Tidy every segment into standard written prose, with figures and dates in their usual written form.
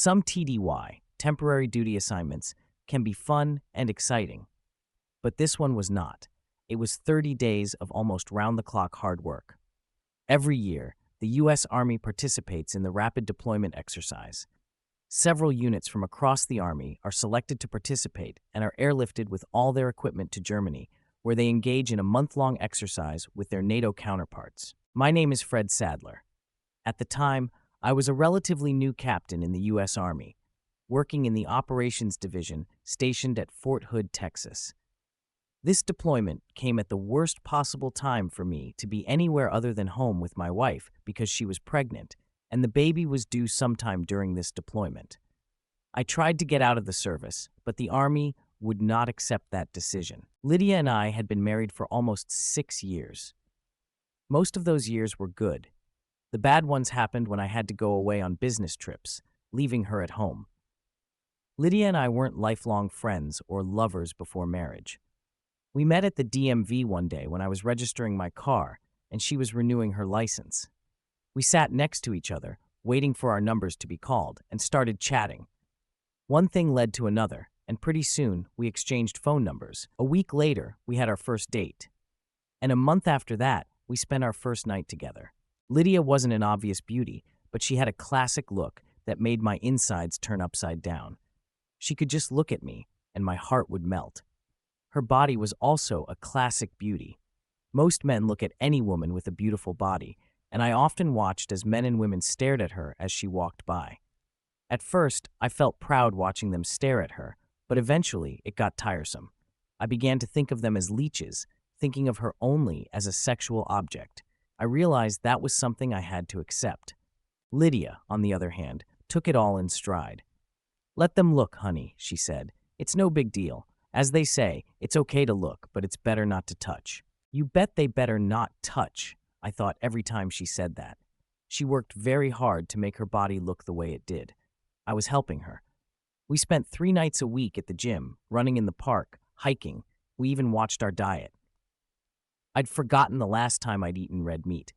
Some TDY, temporary duty assignments, can be fun and exciting, but this one was not. It was 30 days of almost round-the-clock hard work. Every year, the U.S. Army participates in the Rapid Deployment Exercise. Several units from across the Army are selected to participate and are airlifted with all their equipment to Germany, where they engage in a month-long exercise with their NATO counterparts. My name is Fred Sadler. At the time, I was a relatively new captain in the U.S. Army, working in the Operations Division stationed at Fort Hood, Texas. This deployment came at the worst possible time for me to be anywhere other than home with my wife because she was pregnant, and the baby was due sometime during this deployment. I tried to get out of the service, but the Army would not accept that decision. Lydia and I had been married for almost 6 years. Most of those years were good. The bad ones happened when I had to go away on business trips, leaving her at home. Lydia and I weren't lifelong friends or lovers before marriage. We met at the DMV one day when I was registering my car and she was renewing her license. We sat next to each other, waiting for our numbers to be called, and started chatting. One thing led to another, and pretty soon we exchanged phone numbers. A week later, we had our first date. And a month after that, we spent our first night together. Lydia wasn't an obvious beauty, but she had a classic look that made my insides turn upside down. She could just look at me, and my heart would melt. Her body was also a classic beauty. Most men look at any woman with a beautiful body, and I often watched as men and women stared at her as she walked by. At first, I felt proud watching them stare at her, but eventually it got tiresome. I began to think of them as leeches, thinking of her only as a sexual object. I realized that was something I had to accept. Lydia, on the other hand, took it all in stride. "Let them look, honey," she said. "It's no big deal. As they say, it's okay to look, but it's better not to touch." You bet they better not touch, I thought every time she said that. She worked very hard to make her body look the way it did. I was helping her. We spent 3 nights a week at the gym, running in the park, hiking. We even watched our diet. I'd forgotten the last time I'd eaten red meat.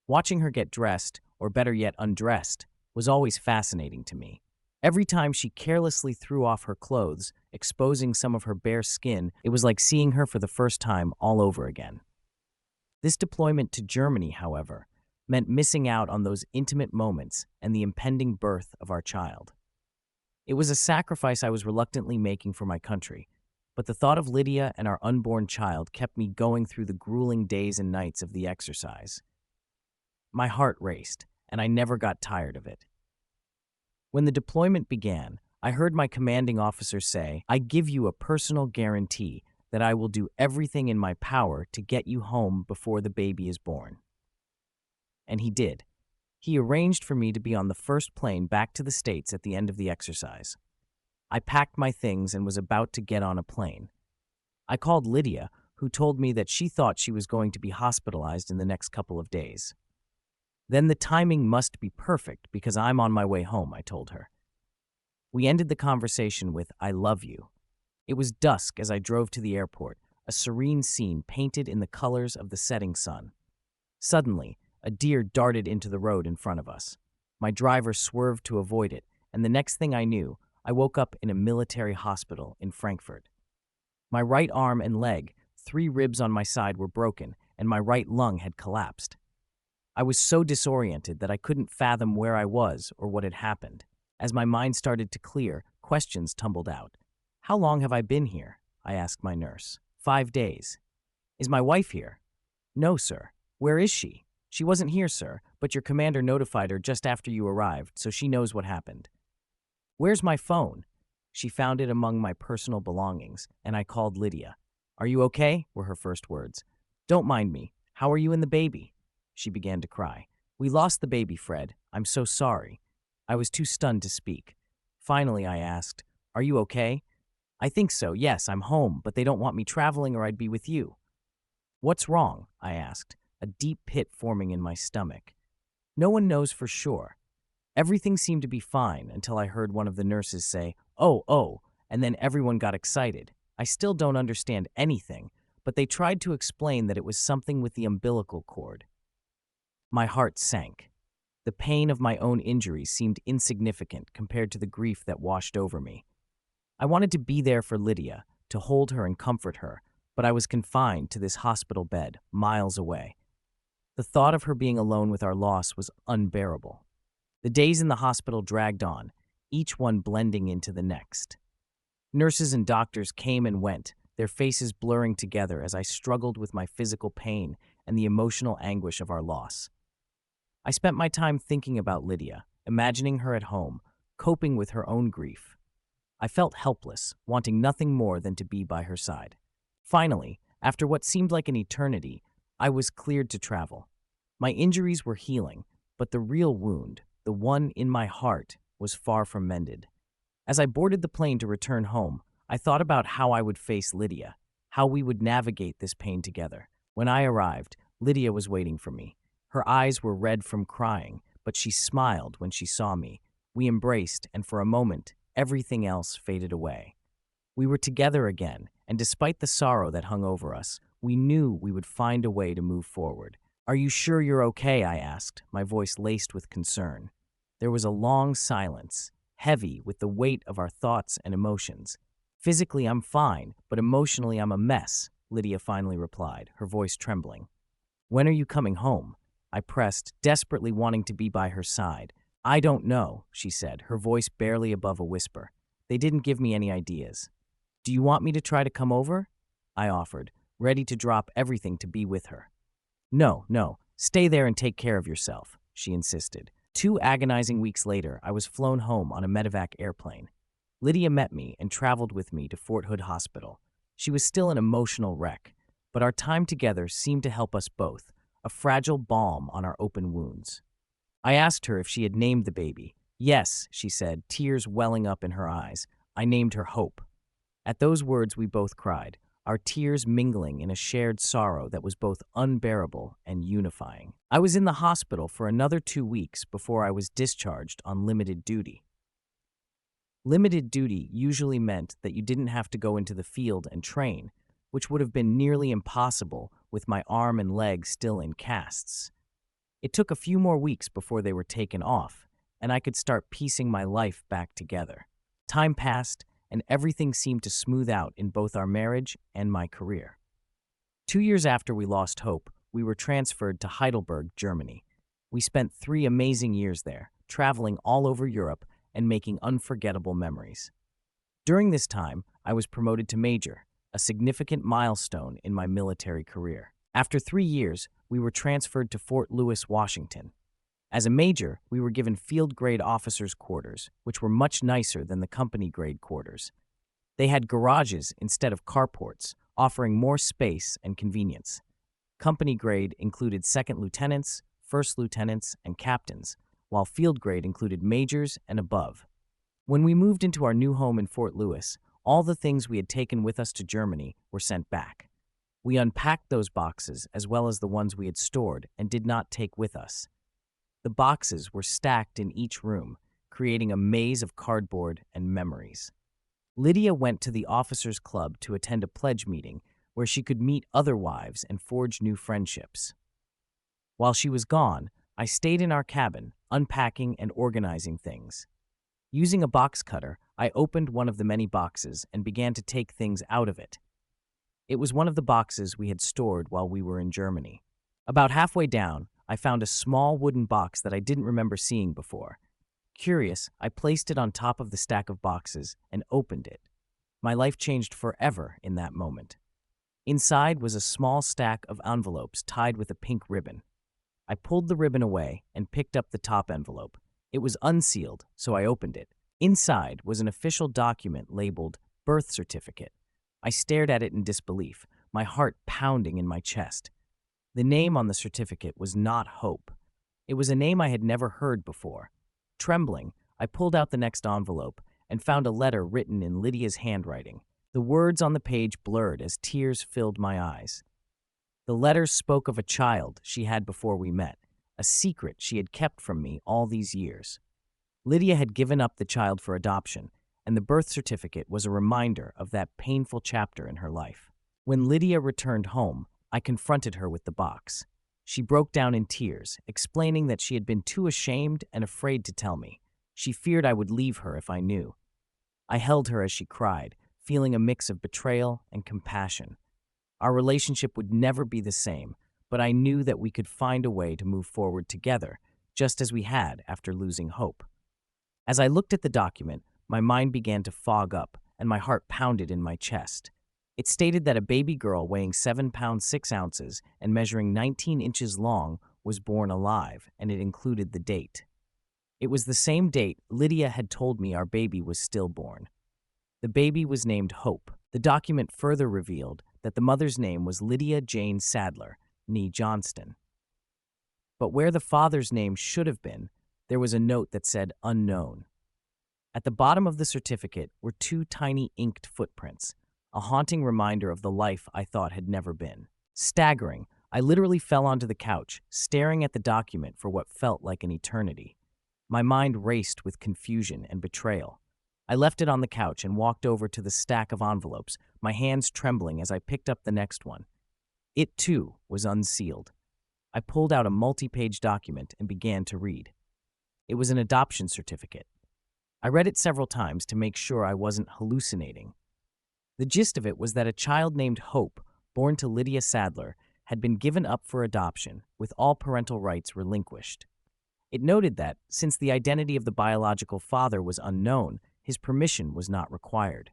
Watching her get dressed, or better yet undressed, was always fascinating to me. Every time she carelessly threw off her clothes, exposing some of her bare skin, it was like seeing her for the first time all over again. This deployment to Germany, however, meant missing out on those intimate moments and the impending birth of our child. It was a sacrifice I was reluctantly making for my country, but the thought of Lydia and our unborn child kept me going through the grueling days and nights of the exercise. My heart raced, and I never got tired of it. When the deployment began, I heard my commanding officer say, "I give you a personal guarantee that I will do everything in my power to get you home before the baby is born." And he did. He arranged for me to be on the first plane back to the States at the end of the exercise. I packed my things and was about to get on a plane. I called Lydia, who told me that she thought she was going to be hospitalized in the next couple of days. "Then the timing must be perfect because I'm on my way home," I told her. We ended the conversation with "I love you." It was dusk as I drove to the airport, a serene scene painted in the colors of the setting sun. Suddenly, a deer darted into the road in front of us. My driver swerved to avoid it, and the next thing I knew, I woke up in a military hospital in Frankfurt. My right arm and leg, 3 ribs on my side were broken, and my right lung had collapsed. I was so disoriented that I couldn't fathom where I was or what had happened. As my mind started to clear, questions tumbled out. "How long have I been here?" I asked my nurse. 5 days. "Is my wife here?" "No, sir." "Where is she?" "She wasn't here, sir, but your commander notified her just after you arrived, so she knows what happened." "Where's my phone?" She found it among my personal belongings, and I called Lydia. "Are you okay?" were her first words. "Don't mind me. How are you and the baby?" She began to cry. "We lost the baby, Fred. I'm so sorry." I was too stunned to speak. Finally, I asked, "Are you okay?" "I think so, yes, I'm home, but they don't want me traveling or I'd be with you." "What's wrong?" I asked, a deep pit forming in my stomach. No one knows for sure. Everything seemed to be fine until I heard one of the nurses say, oh, and then everyone got excited. I still don't understand anything, but they tried to explain that it was something with the umbilical cord. My heart sank. The pain of my own injuries seemed insignificant compared to the grief that washed over me. I wanted to be there for Lydia, to hold her and comfort her, but I was confined to this hospital bed, miles away. The thought of her being alone with our loss was unbearable. The days in the hospital dragged on, each one blending into the next. Nurses and doctors came and went, their faces blurring together as I struggled with my physical pain and the emotional anguish of our loss. I spent my time thinking about Lydia, imagining her at home, coping with her own grief. I felt helpless, wanting nothing more than to be by her side. Finally, after what seemed like an eternity, I was cleared to travel. My injuries were healing, but the real wound, the one in my heart, was far from mended. As I boarded the plane to return home, I thought about how I would face Lydia, how we would navigate this pain together. When I arrived, Lydia was waiting for me. Her eyes were red from crying, but she smiled when she saw me. We embraced, and for a moment, everything else faded away. We were together again, and despite the sorrow that hung over us, we knew we would find a way to move forward. "Are you sure you're okay?" I asked, my voice laced with concern. There was a long silence, heavy with the weight of our thoughts and emotions. "Physically, I'm fine, but emotionally, I'm a mess," Lydia finally replied, her voice trembling. "When are you coming home?" I pressed, desperately wanting to be by her side. "I don't know," she said, her voice barely above a whisper. "They didn't give me any ideas." "Do you want me to try to come over?" I offered, ready to drop everything to be with her. No, stay there and take care of yourself," she insisted. 2 agonizing weeks later, I was flown home on a medevac airplane. Lydia met me and traveled with me to Fort Hood Hospital. She was still an emotional wreck, but our time together seemed to help us both, a fragile balm on our open wounds. I asked her if she had named the baby. "Yes," she said, tears welling up in her eyes. "I named her Hope." At those words, we both cried, our tears mingling in a shared sorrow that was both unbearable and unifying. I was in the hospital for another 2 weeks before I was discharged on limited duty. Limited duty usually meant that you didn't have to go into the field and train, which would have been nearly impossible with my arm and leg still in casts. It took a few more weeks before they were taken off, and I could start piecing my life back together. Time passed, and everything seemed to smooth out in both our marriage and my career. 2 years after we lost hope, we were transferred to Heidelberg, Germany. We spent 3 amazing years there, traveling all over Europe and making unforgettable memories. During this time, I was promoted to major, a significant milestone in my military career. After 3 years, we were transferred to Fort Lewis, Washington. As a major, we were given field-grade officers' quarters, which were much nicer than the company-grade quarters. They had garages instead of carports, offering more space and convenience. Company grade included second lieutenants, first lieutenants, and captains, while field grade included majors and above. When we moved into our new home in Fort Lewis, all the things we had taken with us to Germany were sent back. We unpacked those boxes as well as the ones we had stored and did not take with us. The boxes were stacked in each room, creating a maze of cardboard and memories. Lydia went to the officers' club to attend a pledge meeting where she could meet other wives and forge new friendships. While she was gone, I stayed in our cabin, unpacking and organizing things. Using a box cutter, I opened one of the many boxes and began to take things out of it. It was one of the boxes we had stored while we were in Germany. About halfway down, I found a small wooden box that I didn't remember seeing before. Curious, I placed it on top of the stack of boxes and opened it. My life changed forever in that moment. Inside was a small stack of envelopes tied with a pink ribbon. I pulled the ribbon away and picked up the top envelope. It was unsealed, so I opened it. Inside was an official document labeled birth certificate. I stared at it in disbelief, my heart pounding in my chest. The name on the certificate was not Hope. It was a name I had never heard before. Trembling, I pulled out the next envelope and found a letter written in Lydia's handwriting. The words on the page blurred as tears filled my eyes. The letter spoke of a child she had before we met, a secret she had kept from me all these years. Lydia had given up the child for adoption, and the birth certificate was a reminder of that painful chapter in her life. When Lydia returned home, I confronted her with the box. She broke down in tears, explaining that she had been too ashamed and afraid to tell me. She feared I would leave her if I knew. I held her as she cried, feeling a mix of betrayal and compassion. Our relationship would never be the same, but I knew that we could find a way to move forward together, just as we had after losing hope. As I looked at the document, my mind began to fog up and my heart pounded in my chest. It stated that a baby girl weighing 7 pounds 6 ounces and measuring 19 inches long was born alive, and it included the date. It was the same date Lydia had told me our baby was stillborn. The baby was named Hope. The document further revealed that the mother's name was Lydia Jane Sadler, née Johnston. But where the father's name should have been, there was a note that said unknown. At the bottom of the certificate were 2 tiny inked footprints, a haunting reminder of the life I thought had never been. Staggering, I literally fell onto the couch, staring at the document for what felt like an eternity. My mind raced with confusion and betrayal. I left it on the couch and walked over to the stack of envelopes, my hands trembling as I picked up the next one. It, too, was unsealed. I pulled out a multi-page document and began to read. It was an adoption certificate. I read it several times to make sure I wasn't hallucinating. The gist of it was that a child named Hope, born to Lydia Sadler, had been given up for adoption, with all parental rights relinquished. It noted that, since the identity of the biological father was unknown, his permission was not required.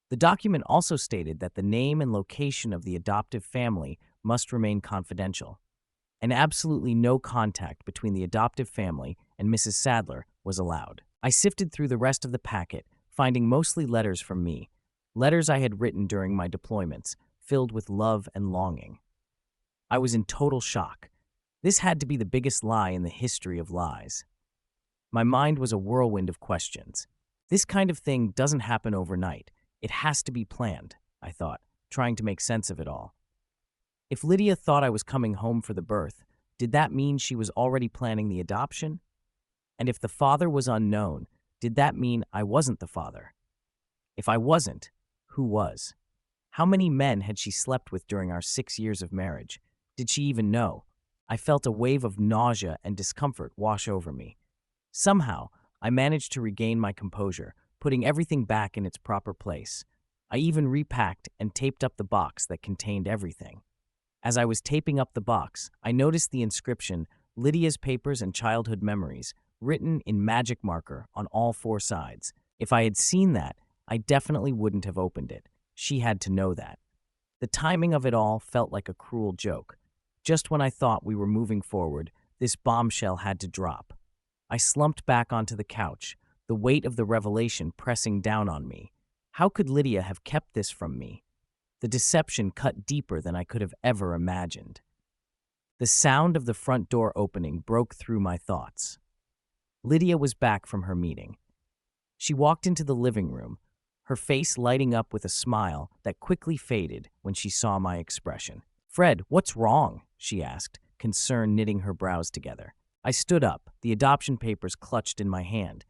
The document also stated that the name and location of the adoptive family must remain confidential, and absolutely no contact between the adoptive family and Mrs. Sadler was allowed. I sifted through the rest of the packet, finding mostly letters from me, letters I had written during my deployments, filled with love and longing. I was in total shock. This had to be the biggest lie in the history of lies. My mind was a whirlwind of questions. This kind of thing doesn't happen overnight. It has to be planned, I thought, trying to make sense of it all. If Lydia thought I was coming home for the birth, did that mean she was already planning the adoption? And if the father was unknown, did that mean I wasn't the father? If I wasn't, who was? How many men had she slept with during our 6 years of marriage? Did she even know? I felt a wave of nausea and discomfort wash over me. Somehow, I managed to regain my composure, putting everything back in its proper place. I even repacked and taped up the box that contained everything. As I was taping up the box, I noticed the inscription, Lydia's Papers and Childhood Memories, written in magic marker on all 4 sides. If I had seen that, I definitely wouldn't have opened it. She had to know that. The timing of it all felt like a cruel joke. Just when I thought we were moving forward, this bombshell had to drop. I slumped back onto the couch, the weight of the revelation pressing down on me. How could Lydia have kept this from me? The deception cut deeper than I could have ever imagined. The sound of the front door opening broke through my thoughts. Lydia was back from her meeting. She walked into the living room, her face lighting up with a smile that quickly faded when she saw my expression. "Fred, what's wrong?" she asked, concern knitting her brows together. I stood up, the adoption papers clutched in my hand.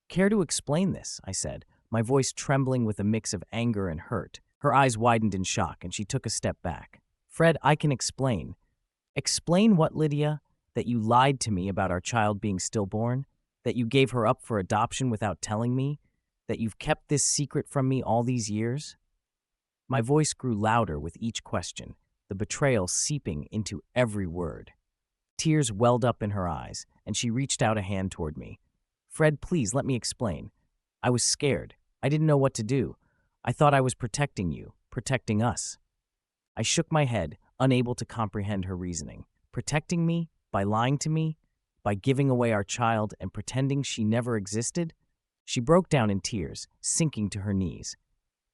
"Care to explain this?" I said, my voice trembling with a mix of anger and hurt. Her eyes widened in shock, and she took a step back. "Fred, I can explain." "Explain what, Lydia? That you lied to me about our child being stillborn? That you gave her up for adoption without telling me? That you've kept this secret from me all these years?" My voice grew louder with each question, the betrayal seeping into every word. Tears welled up in her eyes, and she reached out a hand toward me. "Fred, please let me explain. I was scared. I didn't know what to do. I thought I was protecting you, protecting us." I shook my head, unable to comprehend her reasoning. Protecting me? By lying to me? By giving away our child and pretending she never existed? She broke down in tears, sinking to her knees.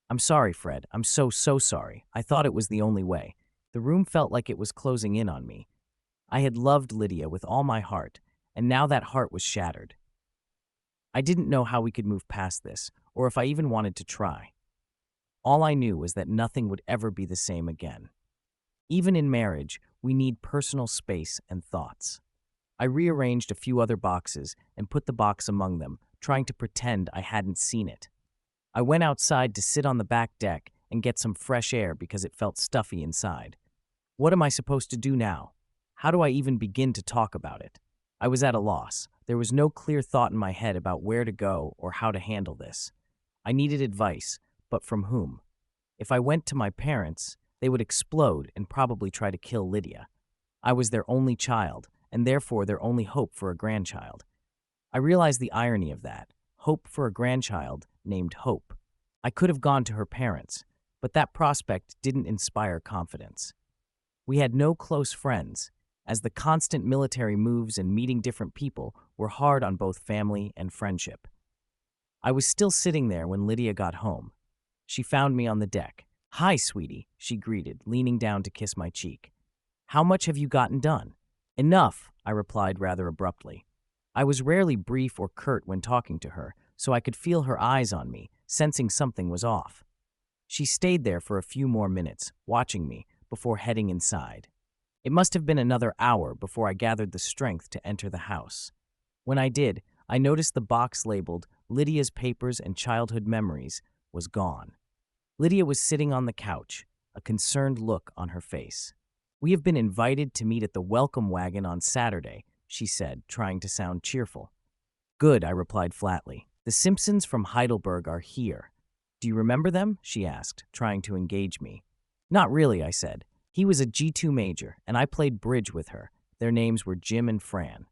"I'm sorry, Fred. I'm so sorry. I thought it was the only way." The room felt like it was closing in on me. I had loved Lydia with all my heart, and now that heart was shattered. I didn't know how we could move past this, or if I even wanted to try. All I knew was that nothing would ever be the same again. Even in marriage, we need personal space and thoughts. I rearranged a few other boxes and put the box among them, trying to pretend I hadn't seen it. I went outside to sit on the back deck and get some fresh air because it felt stuffy inside. What am I supposed to do now? How do I even begin to talk about it? I was at a loss. There was no clear thought in my head about where to go or how to handle this. I needed advice, but from whom? If I went to my parents, they would explode and probably try to kill Lydia. I was their only child, and therefore their only hope for a grandchild. I realized the irony of that. Hope for a grandchild named Hope. I could have gone to her parents, but that prospect didn't inspire confidence. We had no close friends, as the constant military moves and meeting different people were hard on both family and friendship. I was still sitting there when Lydia got home. She found me on the deck. "Hi, sweetie," she greeted, leaning down to kiss my cheek. "How much have you gotten done?" "Enough," I replied rather abruptly. I was rarely brief or curt when talking to her, so I could feel her eyes on me, sensing something was off. She stayed there for a few more minutes, watching me, before heading inside. It must have been another hour before I gathered the strength to enter the house. When I did, I noticed the box labeled "Lydia's Papers and Childhood Memories" was gone. Lydia was sitting on the couch, a concerned look on her face. "We have been invited to meet at the welcome wagon on Saturday," she said, trying to sound cheerful. "Good," I replied flatly. "The Simpsons from Heidelberg are here." "Do you remember them?" she asked, trying to engage me. "Not really," I said. "He was a G2 major, and I played bridge with her. Their names were Jim and Fran."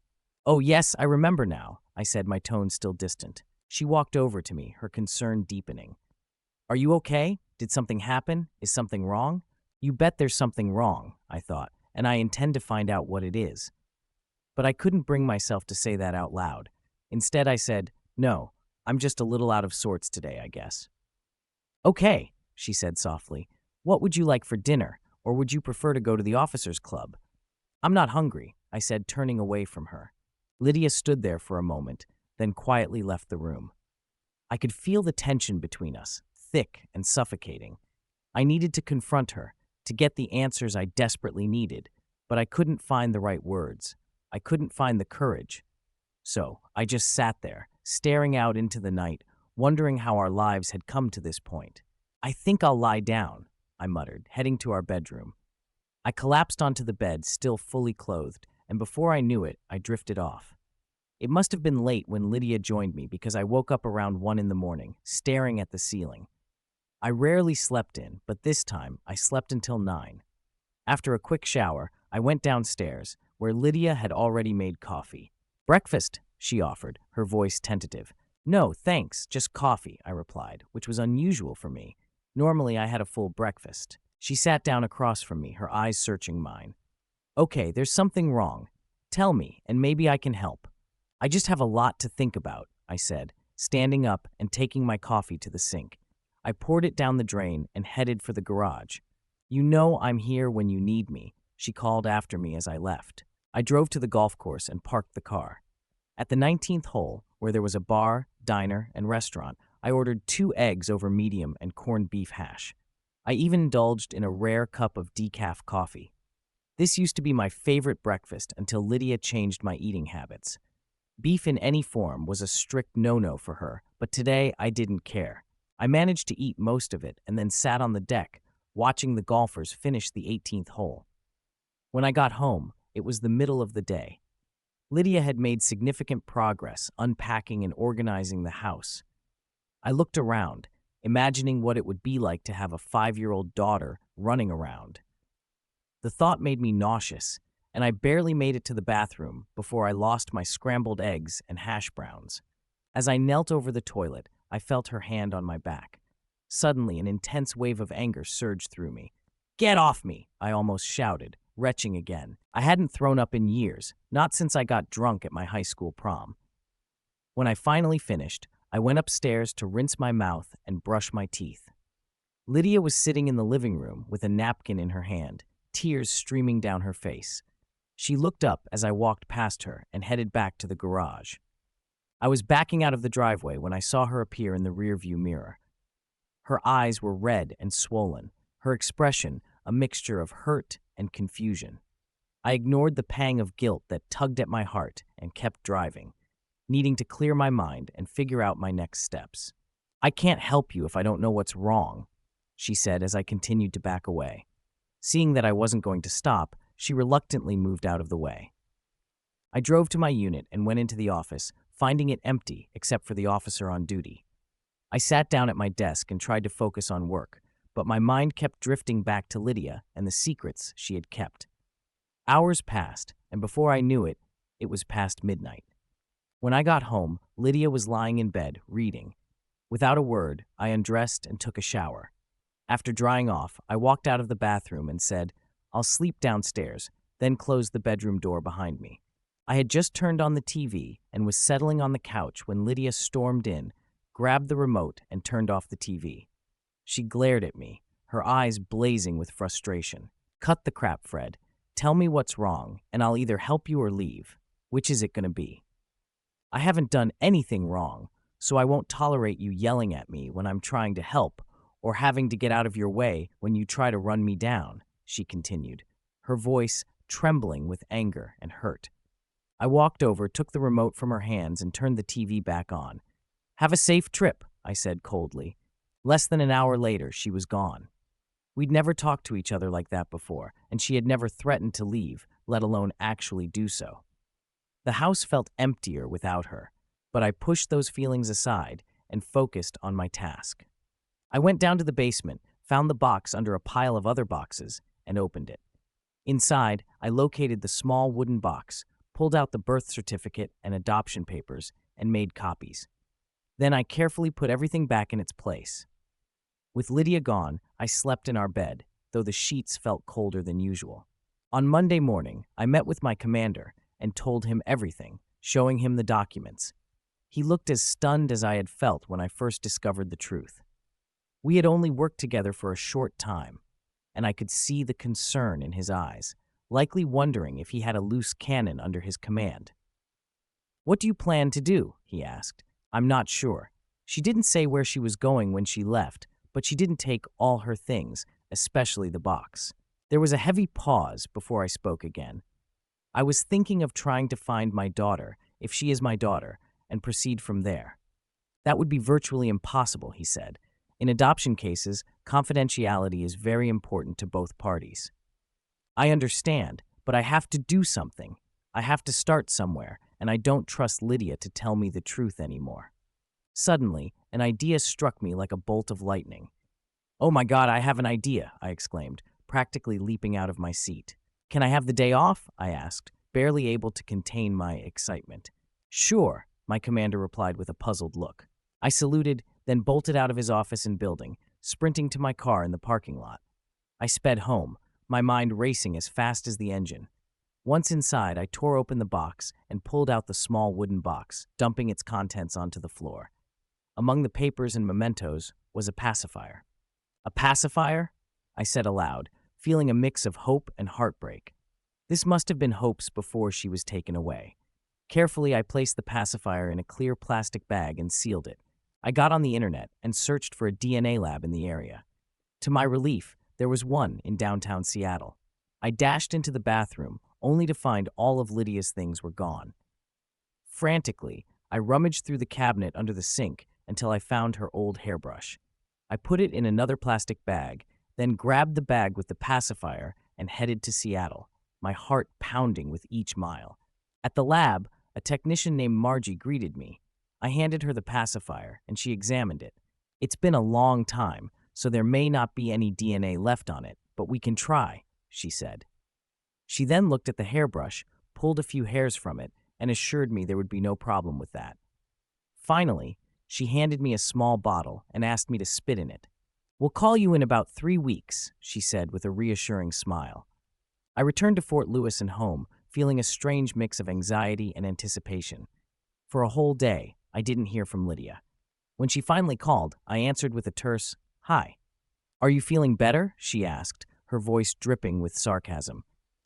"Oh, yes, I remember now," I said, my tone still distant. She walked over to me, her concern deepening. "Are you okay? Did something happen? Is something wrong?" "You bet there's something wrong," I thought, "and I intend to find out what it is." But I couldn't bring myself to say that out loud. Instead, I said, "No, I'm just a little out of sorts today, I guess." "Okay," she said softly. "What would you like for dinner, or would you prefer to go to the officers' club?" "I'm not hungry," I said, turning away from her. Lydia stood there for a moment, then quietly left the room. I could feel the tension between us, thick and suffocating. I needed to confront her, to get the answers I desperately needed, but I couldn't find the right words. I couldn't find the courage. So I just sat there, staring out into the night, wondering how our lives had come to this point. "I think I'll lie down," I muttered, heading to our bedroom. I collapsed onto the bed, still fully clothed, and before I knew it, I drifted off. It must have been late when Lydia joined me because I woke up around 1 in the morning, staring at the ceiling. I rarely slept in, but this time I slept until 9. After a quick shower, I went downstairs, where Lydia had already made coffee. "Breakfast," she offered, her voice tentative. "No, thanks, just coffee," I replied, which was unusual for me. Normally I had a full breakfast. She sat down across from me, her eyes searching mine. "Okay, there's something wrong. Tell me, and maybe I can help." "I just have a lot to think about," I said, standing up and taking my coffee to the sink. I poured it down the drain and headed for the garage. "You know I'm here when you need me," she called after me as I left. I drove to the golf course and parked the car. At the 19th hole, where there was a bar, diner, and restaurant, I ordered 2 eggs over medium and corned beef hash. I even indulged in a rare cup of decaf coffee. This used to be my favorite breakfast until Lydia changed my eating habits. Beef in any form was a strict no-no for her, but today I didn't care. I managed to eat most of it and then sat on the deck, watching the golfers finish the 18th hole. When I got home, it was the middle of the day. Lydia had made significant progress unpacking and organizing the house. I looked around, imagining what it would be like to have a 5-year-old daughter running around. The thought made me nauseous, and I barely made it to the bathroom before I lost my scrambled eggs and hash browns. As I knelt over the toilet, I felt her hand on my back. Suddenly, an intense wave of anger surged through me. "Get off me!" I almost shouted, retching again. I hadn't thrown up in years, not since I got drunk at my high school prom. When I finally finished, I went upstairs to rinse my mouth and brush my teeth. Lydia was sitting in the living room with a napkin in her hand, tears streaming down her face. She looked up as I walked past her and headed back to the garage. I was backing out of the driveway when I saw her appear in the rearview mirror. Her eyes were red and swollen, her expression a mixture of hurt and confusion. I ignored the pang of guilt that tugged at my heart and kept driving, needing to clear my mind and figure out my next steps. "I can't help you if I don't know what's wrong," she said as I continued to back away. Seeing that I wasn't going to stop, she reluctantly moved out of the way. I drove to my unit and went into the office, finding it empty except for the officer on duty. I sat down at my desk and tried to focus on work, but my mind kept drifting back to Lydia and the secrets she had kept. Hours passed, and before I knew it, it was past midnight. When I got home, Lydia was lying in bed, reading. Without a word, I undressed and took a shower. After drying off, I walked out of the bathroom and said, "I'll sleep downstairs," then closed the bedroom door behind me. I had just turned on the TV and was settling on the couch when Lydia stormed in, grabbed the remote, and turned off the TV. She glared at me, her eyes blazing with frustration. "Cut the crap, Fred. Tell me what's wrong, and I'll either help you or leave. Which is it going to be? I haven't done anything wrong, so I won't tolerate you yelling at me when I'm trying to help or having to get out of your way when you try to run me down," she continued, her voice trembling with anger and hurt. I walked over, took the remote from her hands, and turned the TV back on. "Have a safe trip," I said coldly. Less than an hour later, she was gone. We'd never talked to each other like that before, and she had never threatened to leave, let alone actually do so. The house felt emptier without her, but I pushed those feelings aside and focused on my task. I went down to the basement, found the box under a pile of other boxes, and opened it. Inside, I located the small wooden box, pulled out the birth certificate and adoption papers, and made copies. Then I carefully put everything back in its place. With Lydia gone, I slept in our bed, though the sheets felt colder than usual. On Monday morning, I met with my commander and told him everything, showing him the documents. He looked as stunned as I had felt when I first discovered the truth. We had only worked together for a short time, and I could see the concern in his eyes, likely wondering if he had a loose cannon under his command. "What do you plan to do?" he asked. "I'm not sure." She didn't say where she was going when she left, but she didn't take all her things, especially the box. There was a heavy pause before I spoke again. "I was thinking of trying to find my daughter, if she is my daughter, and proceed from there." "That would be virtually impossible," he said. "In adoption cases, confidentiality is very important to both parties." "I understand, but I have to do something. I have to start somewhere, and I don't trust Lydia to tell me the truth anymore." Suddenly, an idea struck me like a bolt of lightning. "Oh my God, I have an idea," I exclaimed, practically leaping out of my seat. "Can I have the day off?" I asked, barely able to contain my excitement. "Sure," my commander replied with a puzzled look. I saluted, then bolted out of his office and building, sprinting to my car in the parking lot. I sped home, my mind racing as fast as the engine. Once inside, I tore open the box and pulled out the small wooden box, dumping its contents onto the floor. Among the papers and mementos was a pacifier. "A pacifier?" I said aloud, feeling a mix of hope and heartbreak. This must have been Hope's before she was taken away. Carefully, I placed the pacifier in a clear plastic bag and sealed it. I got on the internet and searched for a DNA lab in the area. To my relief, there was one in downtown Seattle. I dashed into the bathroom, only to find all of Lydia's things were gone. Frantically, I rummaged through the cabinet under the sink until I found her old hairbrush. I put it in another plastic bag, then grabbed the bag with the pacifier and headed to Seattle, my heart pounding with each mile. At the lab, a technician named Margie greeted me. I handed her the pacifier, and she examined it. "It's been a long time, so there may not be any DNA left on it, but we can try," she said. She then looked at the hairbrush, pulled a few hairs from it, and assured me there would be no problem with that. Finally, she handed me a small bottle and asked me to spit in it. "We'll call you in about 3 weeks," she said with a reassuring smile. I returned to Fort Lewis and home, feeling a strange mix of anxiety and anticipation. For a whole day, I didn't hear from Lydia. When she finally called, I answered with a terse, "Hi." "Are you feeling better?" she asked, her voice dripping with sarcasm.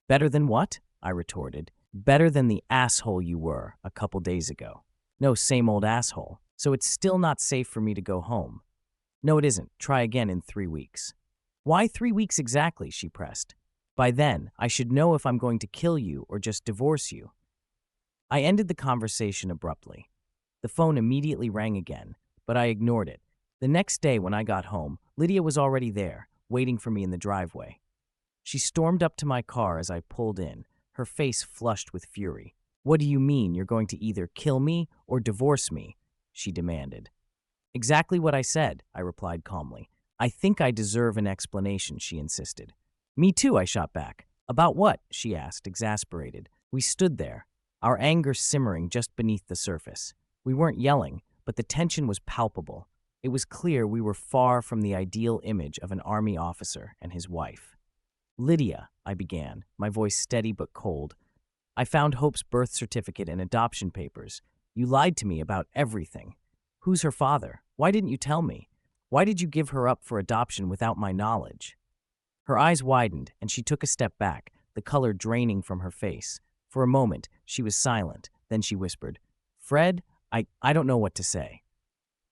"Better than what?" I retorted. "Better than the asshole you were a couple days ago." "No, same old asshole. So it's still not safe for me to go home." "No, it isn't. Try again in 3 weeks." "Why 3 weeks exactly?" she pressed. "By then, I should know if I'm going to kill you or just divorce you." I ended the conversation abruptly. The phone immediately rang again, but I ignored it. The next day when I got home, Lydia was already there, waiting for me in the driveway. She stormed up to my car as I pulled in, her face flushed with fury. "What do you mean you're going to either kill me or divorce me?" she demanded. "Exactly what I said," I replied calmly. "I think I deserve an explanation," she insisted. "Me too," I shot back. "About what?" she asked, exasperated. We stood there, our anger simmering just beneath the surface. We weren't yelling, but the tension was palpable. It was clear we were far from the ideal image of an army officer and his wife. "Lydia," I began, my voice steady but cold, "I found Hope's birth certificate and adoption papers. You lied to me about everything. Who's her father? Why didn't you tell me? Why did you give her up for adoption without my knowledge?" Her eyes widened, and she took a step back, the color draining from her face. For a moment, she was silent. Then she whispered, "Fred, I don't know what to say."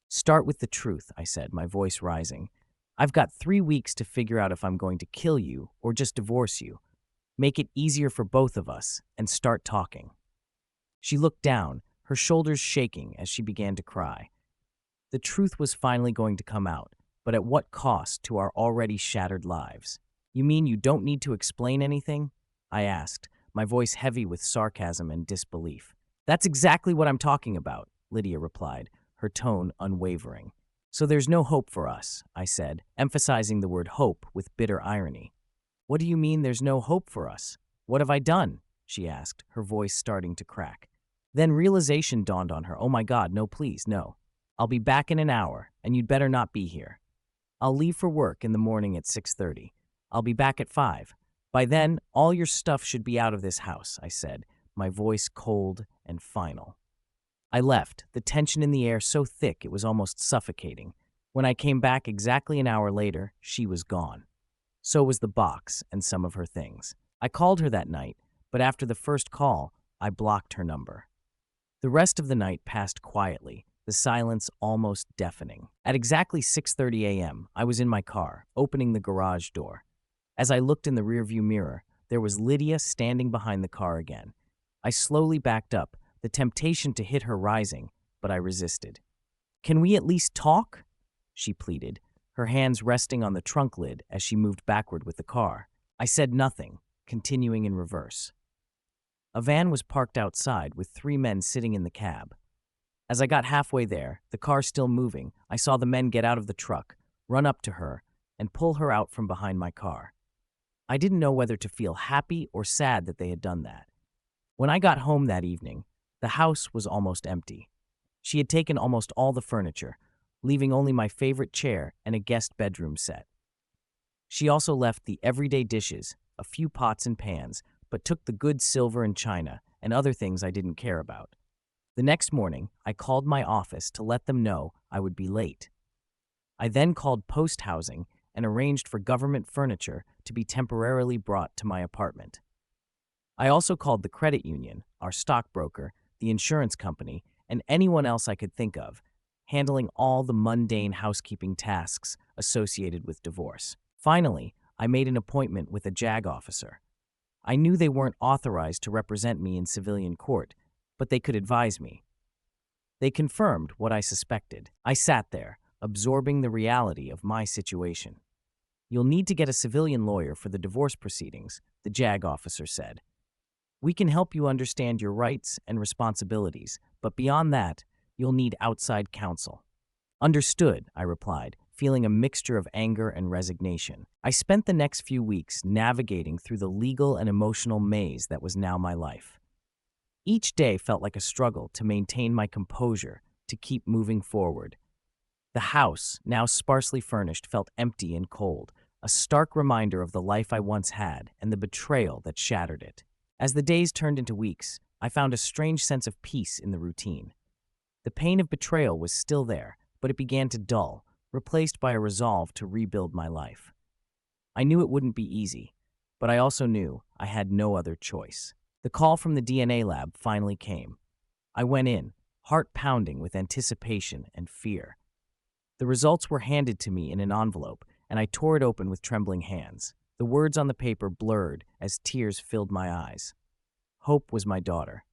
"Start with the truth," I said, my voice rising. "I've got 3 weeks to figure out if I'm going to kill you or just divorce you. Make it easier for both of us, and start talking." She looked down, her shoulders shaking as she began to cry. The truth was finally going to come out, but at what cost to our already shattered lives? "You mean you don't need to explain anything?" I asked, my voice heavy with sarcasm and disbelief. "That's exactly what I'm talking about," Lydia replied, her tone unwavering. "So there's no hope for us," I said, emphasizing the word hope with bitter irony. "What do you mean there's no hope for us? What have I done?" she asked, her voice starting to crack. Then realization dawned on her. "Oh my God, no, please, no. I'll be back in an hour, and you'd better not be here. I'll leave for work in the morning at 6:30. I'll be back at 5. By then, all your stuff should be out of this house," I said, my voice cold and final. I left, the tension in the air so thick it was almost suffocating. When I came back exactly an hour later, she was gone. So was the box and some of her things. I called her that night, but after the first call, I blocked her number. The rest of the night passed quietly, the silence almost deafening. At exactly 6:30 a.m., I was in my car, opening the garage door. As I looked in the rearview mirror, there was Lydia standing behind the car again. I slowly backed up, the temptation to hit her rising, but I resisted. "Can we at least talk?" she pleaded, her hands resting on the trunk lid as she moved backward with the car. I said nothing, continuing in reverse. A van was parked outside with 3 men sitting in the cab. As I got halfway there, the car still moving, I saw the men get out of the truck, run up to her, and pull her out from behind my car. I didn't know whether to feel happy or sad that they had done that. When I got home that evening, the house was almost empty. She had taken almost all the furniture, leaving only my favorite chair and a guest bedroom set. She also left the everyday dishes, a few pots and pans, but took the good silver and china and other things I didn't care about. The next morning, I called my office to let them know I would be late. I then called post housing and arranged for government furniture to be temporarily brought to my apartment. I also called the credit union, our stockbroker, the insurance company, and anyone else I could think of, handling all the mundane housekeeping tasks associated with divorce. Finally, I made an appointment with a JAG officer. I knew they weren't authorized to represent me in civilian court, but they could advise me. They confirmed what I suspected. I sat there, absorbing the reality of my situation. "You'll need to get a civilian lawyer for the divorce proceedings," the JAG officer said. "We can help you understand your rights and responsibilities, but beyond that, you'll need outside counsel." "Understood," I replied, feeling a mixture of anger and resignation. I spent the next few weeks navigating through the legal and emotional maze that was now my life. Each day felt like a struggle to maintain my composure, to keep moving forward. The house, now sparsely furnished, felt empty and cold, a stark reminder of the life I once had and the betrayal that shattered it. As the days turned into weeks, I found a strange sense of peace in the routine. The pain of betrayal was still there, but it began to dull, replaced by a resolve to rebuild my life. I knew it wouldn't be easy, but I also knew I had no other choice. The call from the DNA lab finally came. I went in, heart pounding with anticipation and fear. The results were handed to me in an envelope, and I tore it open with trembling hands. The words on the paper blurred as tears filled my eyes. Hope was my daughter.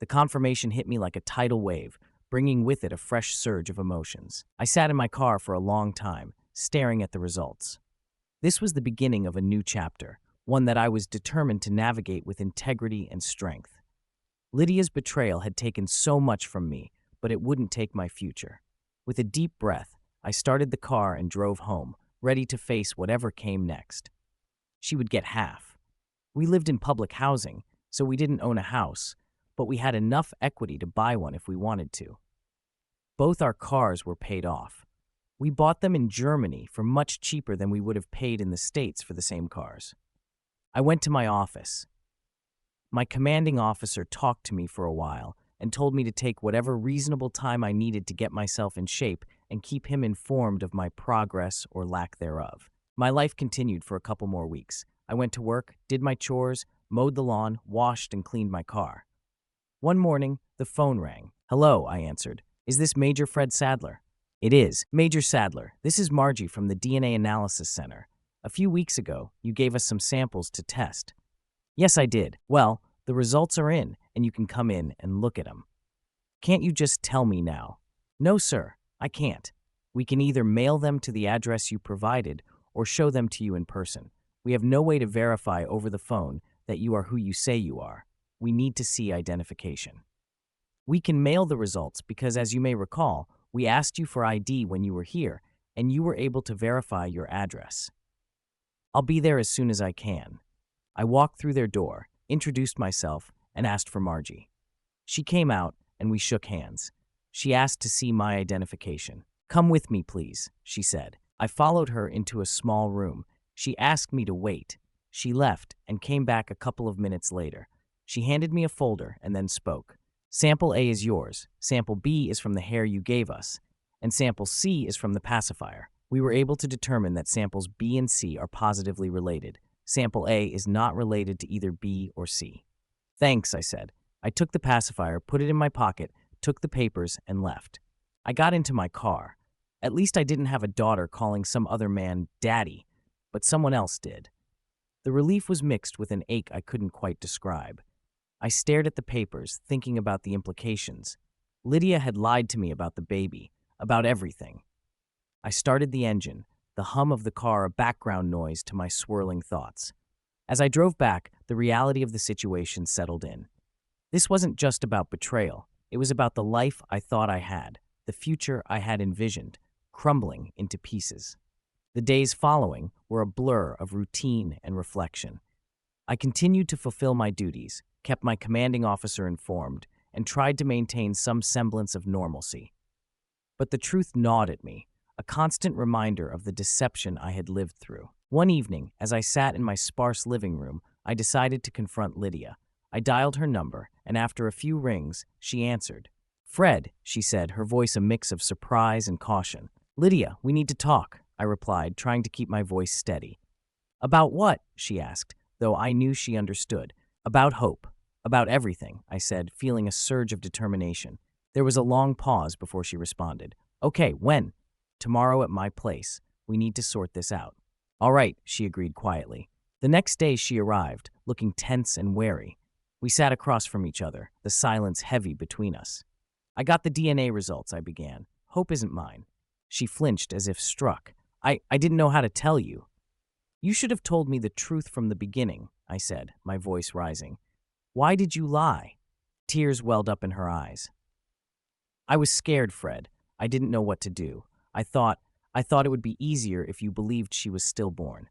The confirmation hit me like a tidal wave, bringing with it a fresh surge of emotions. I sat in my car for a long time, staring at the results. This was the beginning of a new chapter, one that I was determined to navigate with integrity and strength. Lydia's betrayal had taken so much from me, but it wouldn't take my future. With a deep breath, I started the car and drove home, ready to face whatever came next. She would get half. We lived in public housing, so we didn't own a house, but we had enough equity to buy one if we wanted to. Both our cars were paid off. We bought them in Germany for much cheaper than we would have paid in the States for the same cars. I went to my office. My commanding officer talked to me for a while and told me to take whatever reasonable time I needed to get myself in shape and keep him informed of my progress or lack thereof. My life continued for a couple more weeks. I went to work, did my chores, mowed the lawn, washed, and cleaned my car. One morning, the phone rang. "Hello," I answered. "Is this Major Fred Sadler?" "It is. Major Sadler, this is Margie from the DNA Analysis Center. A few weeks ago, you gave us some samples to test." "Yes, I did. Well, the results are in, and you can come in and look at them." "Can't you just tell me now?" "No, sir, I can't. We can either mail them to the address you provided or show them to you in person. We have no way to verify over the phone that you are who you say you are. We need to see identification." "We can mail the results because, as you may recall, we asked you for ID when you were here, and you were able to verify your address." "I'll be there as soon as I can." I walked through their door, introduced myself, and asked for Margie. She came out, and we shook hands. She asked to see my identification. "Come with me, please," she said. I followed her into a small room. She asked me to wait. She left and came back a couple of minutes later. She handed me a folder and then spoke. "Sample A is yours, Sample B is from the hair you gave us, and Sample C is from the pacifier. We were able to determine that samples B and C are positively related. Sample A is not related to either B or C." "Thanks," I said. I took the pacifier, put it in my pocket, took the papers, and left. I got into my car. At least I didn't have a daughter calling some other man daddy, but someone else did. The relief was mixed with an ache I couldn't quite describe. I stared at the papers, thinking about the implications. Lydia had lied to me about the baby, about everything. I started the engine, the hum of the car a background noise to my swirling thoughts. As I drove back, the reality of the situation settled in. This wasn't just about betrayal. It was about the life I thought I had, the future I had envisioned, crumbling into pieces. The days following were a blur of routine and reflection. I continued to fulfill my duties, kept my commanding officer informed, and tried to maintain some semblance of normalcy. But the truth gnawed at me, a constant reminder of the deception I had lived through. One evening, as I sat in my sparse living room, I decided to confront Lydia. I dialed her number, and after a few rings, she answered. "Fred," she said, her voice a mix of surprise and caution. "Lydia, we need to talk," I replied, trying to keep my voice steady. "About what?" she asked, though I knew she understood. "About hope. About everything," I said, feeling a surge of determination. There was a long pause before she responded. "Okay, when?" "Tomorrow at my place. We need to sort this out." "All right," she agreed quietly. The next day she arrived, looking tense and wary. We sat across from each other, the silence heavy between us. "I got the DNA results," I began. "Hope isn't mine." She flinched as if struck. I didn't know how to tell you." "You should have told me the truth from the beginning," I said, my voice rising. "Why did you lie?" Tears welled up in her eyes. "I was scared, Fred. I didn't know what to do. I thought it would be easier if you believed she was stillborn."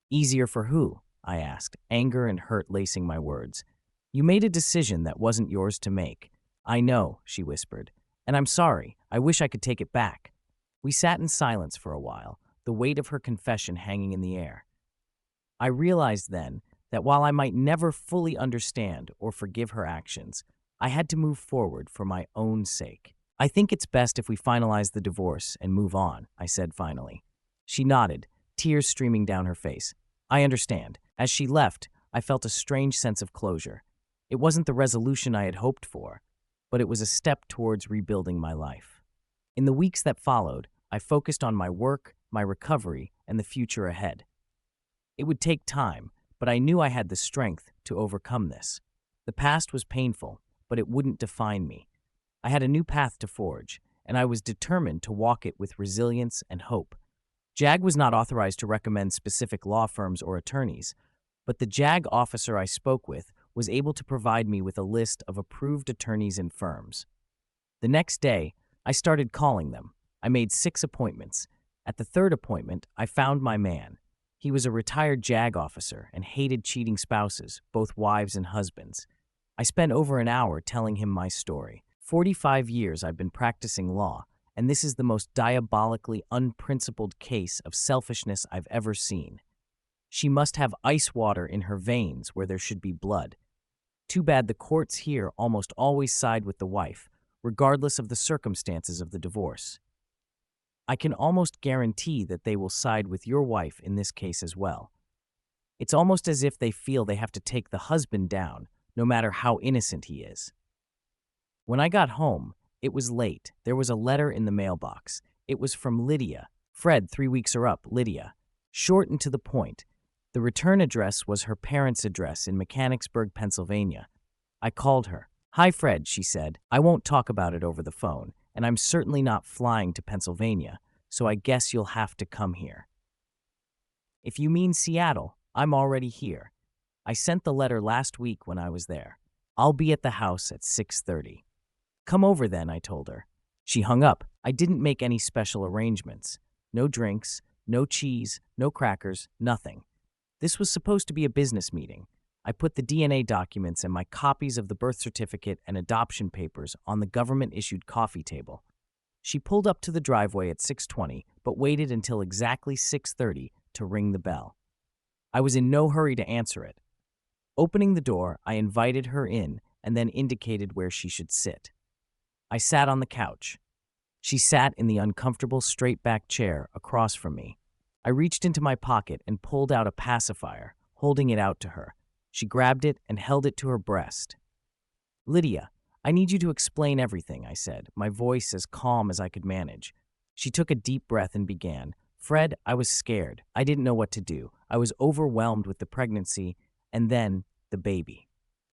"Easier for who?" I asked, anger and hurt lacing my words. "You made a decision that wasn't yours to make." "I know," she whispered, "and I'm sorry. I wish I could take it back." We sat in silence for a while, the weight of her confession hanging in the air. I realized then that while I might never fully understand or forgive her actions, I had to move forward for my own sake. "I think it's best if we finalize the divorce and move on," I said finally. She nodded, tears streaming down her face. "I understand." As she left, I felt a strange sense of closure. It wasn't the resolution I had hoped for, but it was a step towards rebuilding my life. In the weeks that followed, I focused on my work, my recovery, and the future ahead. It would take time, but I knew I had the strength to overcome this. The past was painful, but it wouldn't define me. I had a new path to forge, and I was determined to walk it with resilience and hope. JAG was not authorized to recommend specific law firms or attorneys, but the JAG officer I spoke with was able to provide me with a list of approved attorneys and firms. The next day, I started calling them. I made 6 appointments. At the 3rd appointment, I found my man. He was a retired JAG officer and hated cheating spouses, both wives and husbands. I spent over an hour telling him my story. 45 years I've been practicing law, and this is the most diabolically unprincipled case of selfishness I've ever seen. She must have ice water in her veins where there should be blood. Too bad the courts here almost always side with the wife, regardless of the circumstances of the divorce. I can almost guarantee that they will side with your wife in this case as well. It's almost as if they feel they have to take the husband down, no matter how innocent he is. When I got home, it was late. There was a letter in the mailbox. It was from Lydia. Fred, 3 weeks are up, Lydia. Short and to the point. The return address was her parents' address in Mechanicsburg, Pennsylvania. I called her. "Hi, Fred," she said. "I won't talk about it over the phone, and I'm certainly not flying to Pennsylvania, so I guess you'll have to come here." "If you mean Seattle, I'm already here. I sent the letter last week when I was there. I'll be at the house at 6:30. "Come over then," I told her. She hung up. I didn't make any special arrangements. No drinks, no cheese, no crackers, nothing. This was supposed to be a business meeting. I put the DNA documents and my copies of the birth certificate and adoption papers on the government-issued coffee table. She pulled up to the driveway at 6:20, but waited until exactly 6:30 to ring the bell. I was in no hurry to answer it. Opening the door, I invited her in and then indicated where she should sit. I sat on the couch. She sat in the uncomfortable straight-back chair across from me. I reached into my pocket and pulled out a pacifier, holding it out to her. She grabbed it and held it to her breast. "Lydia, I need you to explain everything," I said, my voice as calm as I could manage. She took a deep breath and began. "Fred, I was scared. I didn't know what to do. I was overwhelmed with the pregnancy, and then the baby."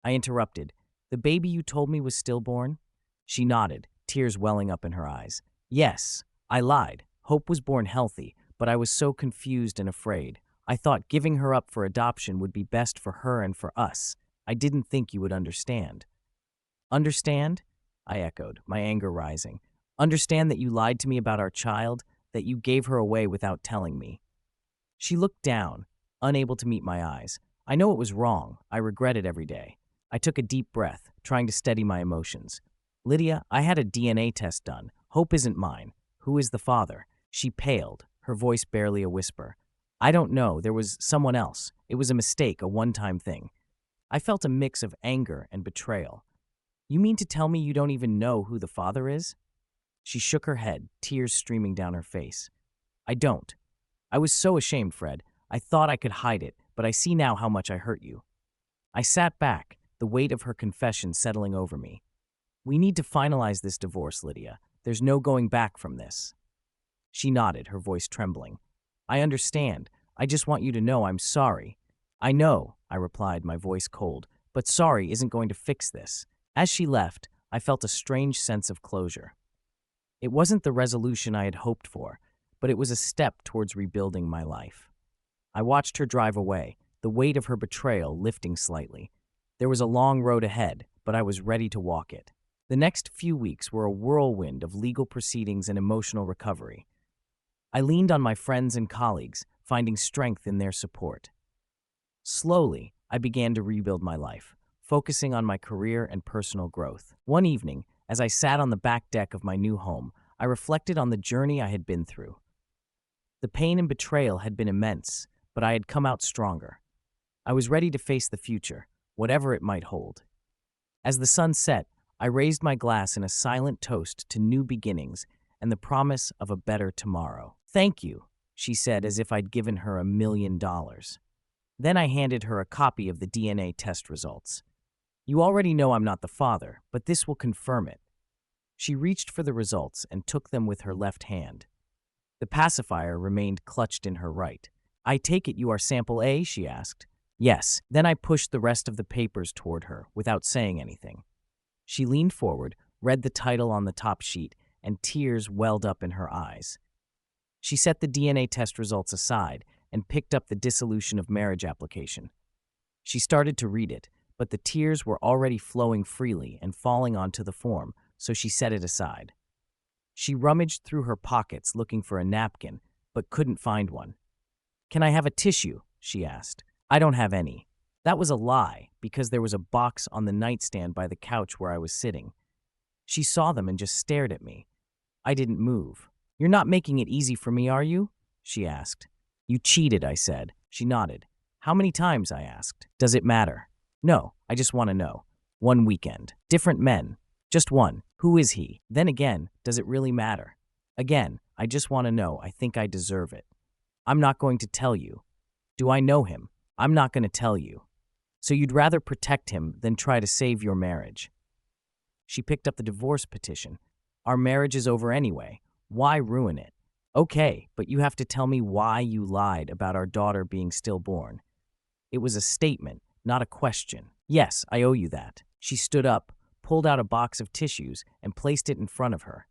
I interrupted. "The baby you told me was stillborn?" She nodded, tears welling up in her eyes. "Yes, I lied. Hope was born healthy, but I was so confused and afraid. I thought giving her up for adoption would be best for her and for us. I didn't think you would understand." "Understand?" I echoed, my anger rising. "Understand that you lied to me about our child, that you gave her away without telling me." She looked down, unable to meet my eyes. I know it was wrong. I regret it every day. I took a deep breath, trying to steady my emotions. "Lydia, I had a DNA test done. Hope isn't mine. Who is the father?" She paled, her voice barely a whisper. "I don't know. There was someone else. It was a mistake, a one-time thing." I felt a mix of anger and betrayal. "You mean to tell me you don't even know who the father is?" She shook her head, tears streaming down her face. "I don't. I was so ashamed, Fred. I thought I could hide it, but I see now how much I hurt you." I sat back, the weight of her confession settling over me. "We need to finalize this divorce, Lydia. There's no going back from this." She nodded, her voice trembling. "I understand. I just want you to know I'm sorry." "I know," I replied, my voice cold, "but sorry isn't going to fix this." As she left, I felt a strange sense of closure. It wasn't the resolution I had hoped for, but it was a step towards rebuilding my life. I watched her drive away, the weight of her betrayal lifting slightly. There was a long road ahead, but I was ready to walk it. The next few weeks were a whirlwind of legal proceedings and emotional recovery. I leaned on my friends and colleagues, finding strength in their support. Slowly, I began to rebuild my life, focusing on my career and personal growth. One evening, as I sat on the back deck of my new home, I reflected on the journey I had been through. The pain and betrayal had been immense, but I had come out stronger. I was ready to face the future, whatever it might hold. As the sun set, I raised my glass in a silent toast to new beginnings and the promise of a better tomorrow. "Thank you," she said as if I'd given her $1 million. Then I handed her a copy of the DNA test results. "You already know I'm not the father, but this will confirm it." She reached for the results and took them with her left hand. The pacifier remained clutched in her right. "I take it you are sample A?" she asked. "Yes." Then I pushed the rest of the papers toward her without saying anything. She leaned forward, read the title on the top sheet, and tears welled up in her eyes. She set the DNA test results aside and picked up the dissolution of marriage application. She started to read it, but the tears were already flowing freely and falling onto the form, so she set it aside. She rummaged through her pockets looking for a napkin, but couldn't find one. "Can I have a tissue?" she asked. "I don't have any." That was a lie, because there was a box on the nightstand by the couch where I was sitting. She saw them and just stared at me. I didn't move. "You're not making it easy for me, are you?" she asked. "You cheated," I said. She nodded. "How many times?" I asked. "Does it matter?" "No, I just want to know." "One weekend. Different men. Just one. Who is he?" "Then again, does it really matter?" "Again, I just want to know. I think I deserve it." "I'm not going to tell you." "Do I know him?" "I'm not going to tell you." "So you'd rather protect him than try to save your marriage?" She picked up the divorce petition. "Our marriage is over anyway. Why ruin it?" "Okay, but you have to tell me why you lied about our daughter being stillborn." It was a statement, not a question. "Yes, I owe you that." She stood up, pulled out a box of tissues, and placed it in front of her.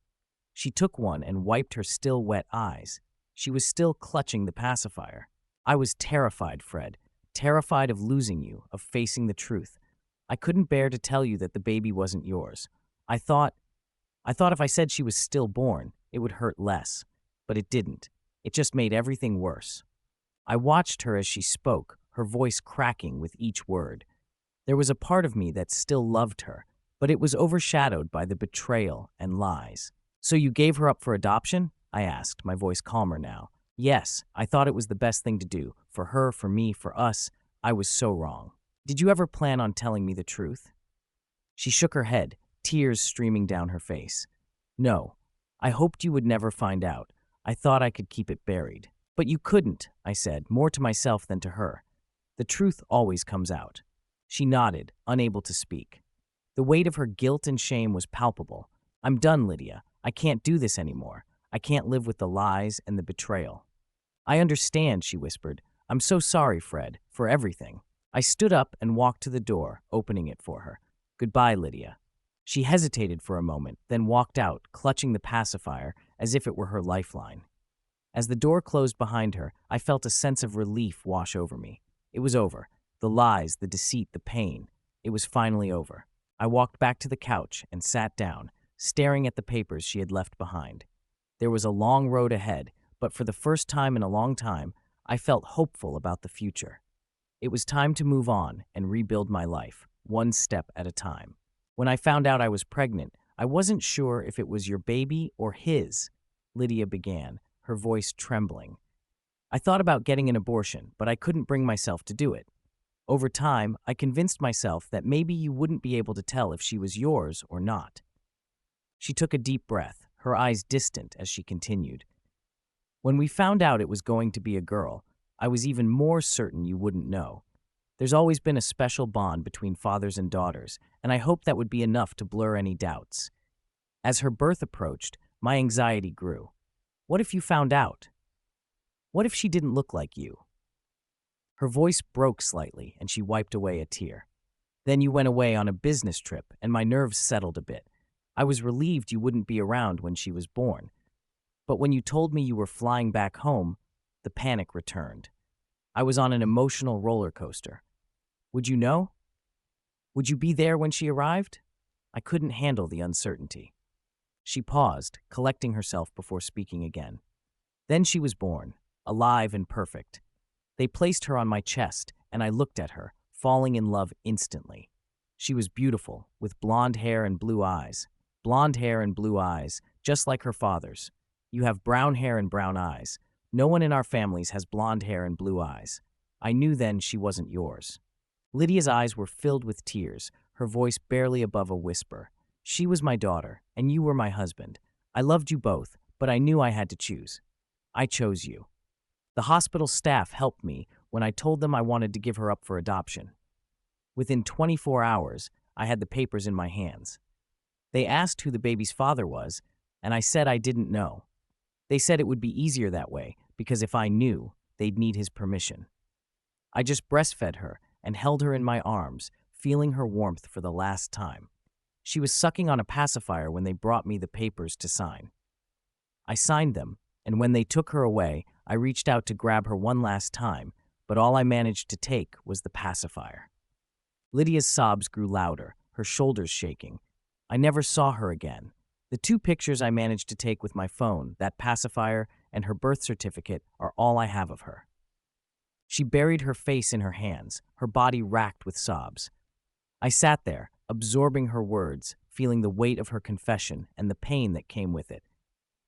She took one and wiped her still wet eyes. She was still clutching the pacifier. "I was terrified, Fred. Terrified of losing you, of facing the truth. I couldn't bear to tell you that the baby wasn't yours. I thought if I said she was stillborn, it would hurt less. But it didn't. It just made everything worse." I watched her as she spoke, her voice cracking with each word. There was a part of me that still loved her, but it was overshadowed by the betrayal and lies. "So you gave her up for adoption?" I asked, my voice calmer now. "Yes, I thought it was the best thing to do. For her, for me, for us. I was so wrong." "Did you ever plan on telling me the truth?" She shook her head, tears streaming down her face. "No. I hoped you would never find out. I thought I could keep it buried." "But you couldn't," I said, more to myself than to her. "The truth always comes out." She nodded, unable to speak. The weight of her guilt and shame was palpable. "I'm done, Lydia. I can't do this anymore. I can't live with the lies and the betrayal." "I understand," she whispered. "I'm so sorry, Fred, for everything." I stood up and walked to the door, opening it for her. "Goodbye, Lydia." She hesitated for a moment, then walked out, clutching the pacifier as if it were her lifeline. As the door closed behind her, I felt a sense of relief wash over me. It was over. The lies, the deceit, the pain. It was finally over. I walked back to the couch and sat down, staring at the papers she had left behind. There was a long road ahead, but for the first time in a long time, I felt hopeful about the future. It was time to move on and rebuild my life, one step at a time. When I found out I was pregnant, I wasn't sure if it was your baby or his, Lydia began, her voice trembling. "I thought about getting an abortion, but I couldn't bring myself to do it. Over time, I convinced myself that maybe you wouldn't be able to tell if she was yours or not." She took a deep breath, her eyes distant as she continued. "When we found out it was going to be a girl, I was even more certain you wouldn't know. There's always been a special bond between fathers and daughters, and I hoped that would be enough to blur any doubts. As her birth approached, my anxiety grew. What if you found out? What if she didn't look like you?" Her voice broke slightly, and she wiped away a tear. "Then you went away on a business trip, and my nerves settled a bit. I was relieved you wouldn't be around when she was born. But when you told me you were flying back home, the panic returned. I was on an emotional roller coaster. Would you know? Would you be there when she arrived? I couldn't handle the uncertainty." She paused, collecting herself before speaking again. "Then she was born, alive and perfect. They placed her on my chest, and I looked at her, falling in love instantly. She was beautiful, with blonde hair and blue eyes. Blonde hair and blue eyes, just like her father's. You have brown hair and brown eyes. No one in our families has blonde hair and blue eyes. I knew then she wasn't yours." Lydia's eyes were filled with tears, her voice barely above a whisper. "She was my daughter, and you were my husband. I loved you both, but I knew I had to choose. I chose you. The hospital staff helped me when I told them I wanted to give her up for adoption. Within 24 hours, I had the papers in my hands. They asked who the baby's father was, and I said I didn't know. They said it would be easier that way, because if I knew, they'd need his permission. I just breastfed her and held her in my arms, feeling her warmth for the last time. She was sucking on a pacifier when they brought me the papers to sign. I signed them, and when they took her away, I reached out to grab her one last time, but all I managed to take was the pacifier. Lydia's sobs grew louder, her shoulders shaking. I never saw her again. The 2 pictures I managed to take with my phone, that pacifier and her birth certificate, are all I have of her. She buried her face in her hands, her body racked with sobs. I sat there, absorbing her words, feeling the weight of her confession and the pain that came with it.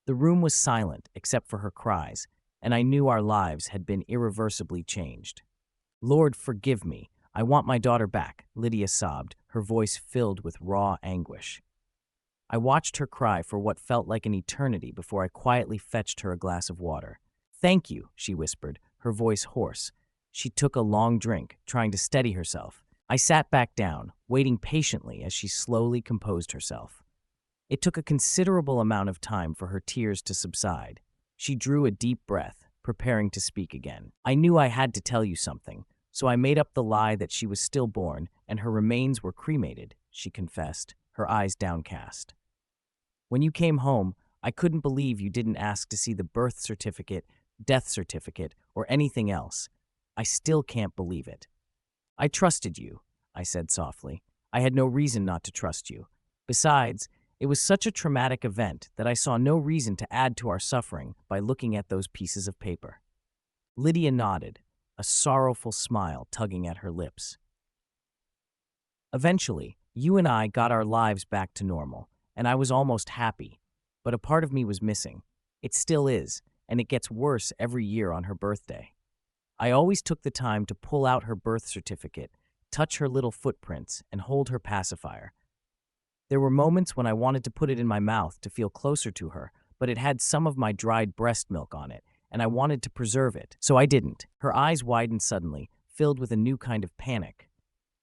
The room was silent except for her cries, and I knew our lives had been irreversibly changed. Lord, forgive me. I want my daughter back, Lydia sobbed, her voice filled with raw anguish. I watched her cry for what felt like an eternity before I quietly fetched her a glass of water. Thank you, she whispered, her voice hoarse. She took a long drink, trying to steady herself. I sat back down, waiting patiently as she slowly composed herself. It took a considerable amount of time for her tears to subside. She drew a deep breath, preparing to speak again. I knew I had to tell you something, so I made up the lie that she was stillborn and her remains were cremated, she confessed, her eyes downcast. When you came home, I couldn't believe you didn't ask to see the birth certificate, death certificate, or anything else. I still can't believe it. I trusted you, I said softly. I had no reason not to trust you. Besides, it was such a traumatic event that I saw no reason to add to our suffering by looking at those pieces of paper. Lydia nodded, a sorrowful smile tugging at her lips. Eventually, you and I got our lives back to normal, and I was almost happy, but a part of me was missing. It still is, and it gets worse every year on her birthday. I always took the time to pull out her birth certificate, touch her little footprints, and hold her pacifier. There were moments when I wanted to put it in my mouth to feel closer to her, but it had some of my dried breast milk on it, and I wanted to preserve it, so I didn't. Her eyes widened suddenly, filled with a new kind of panic.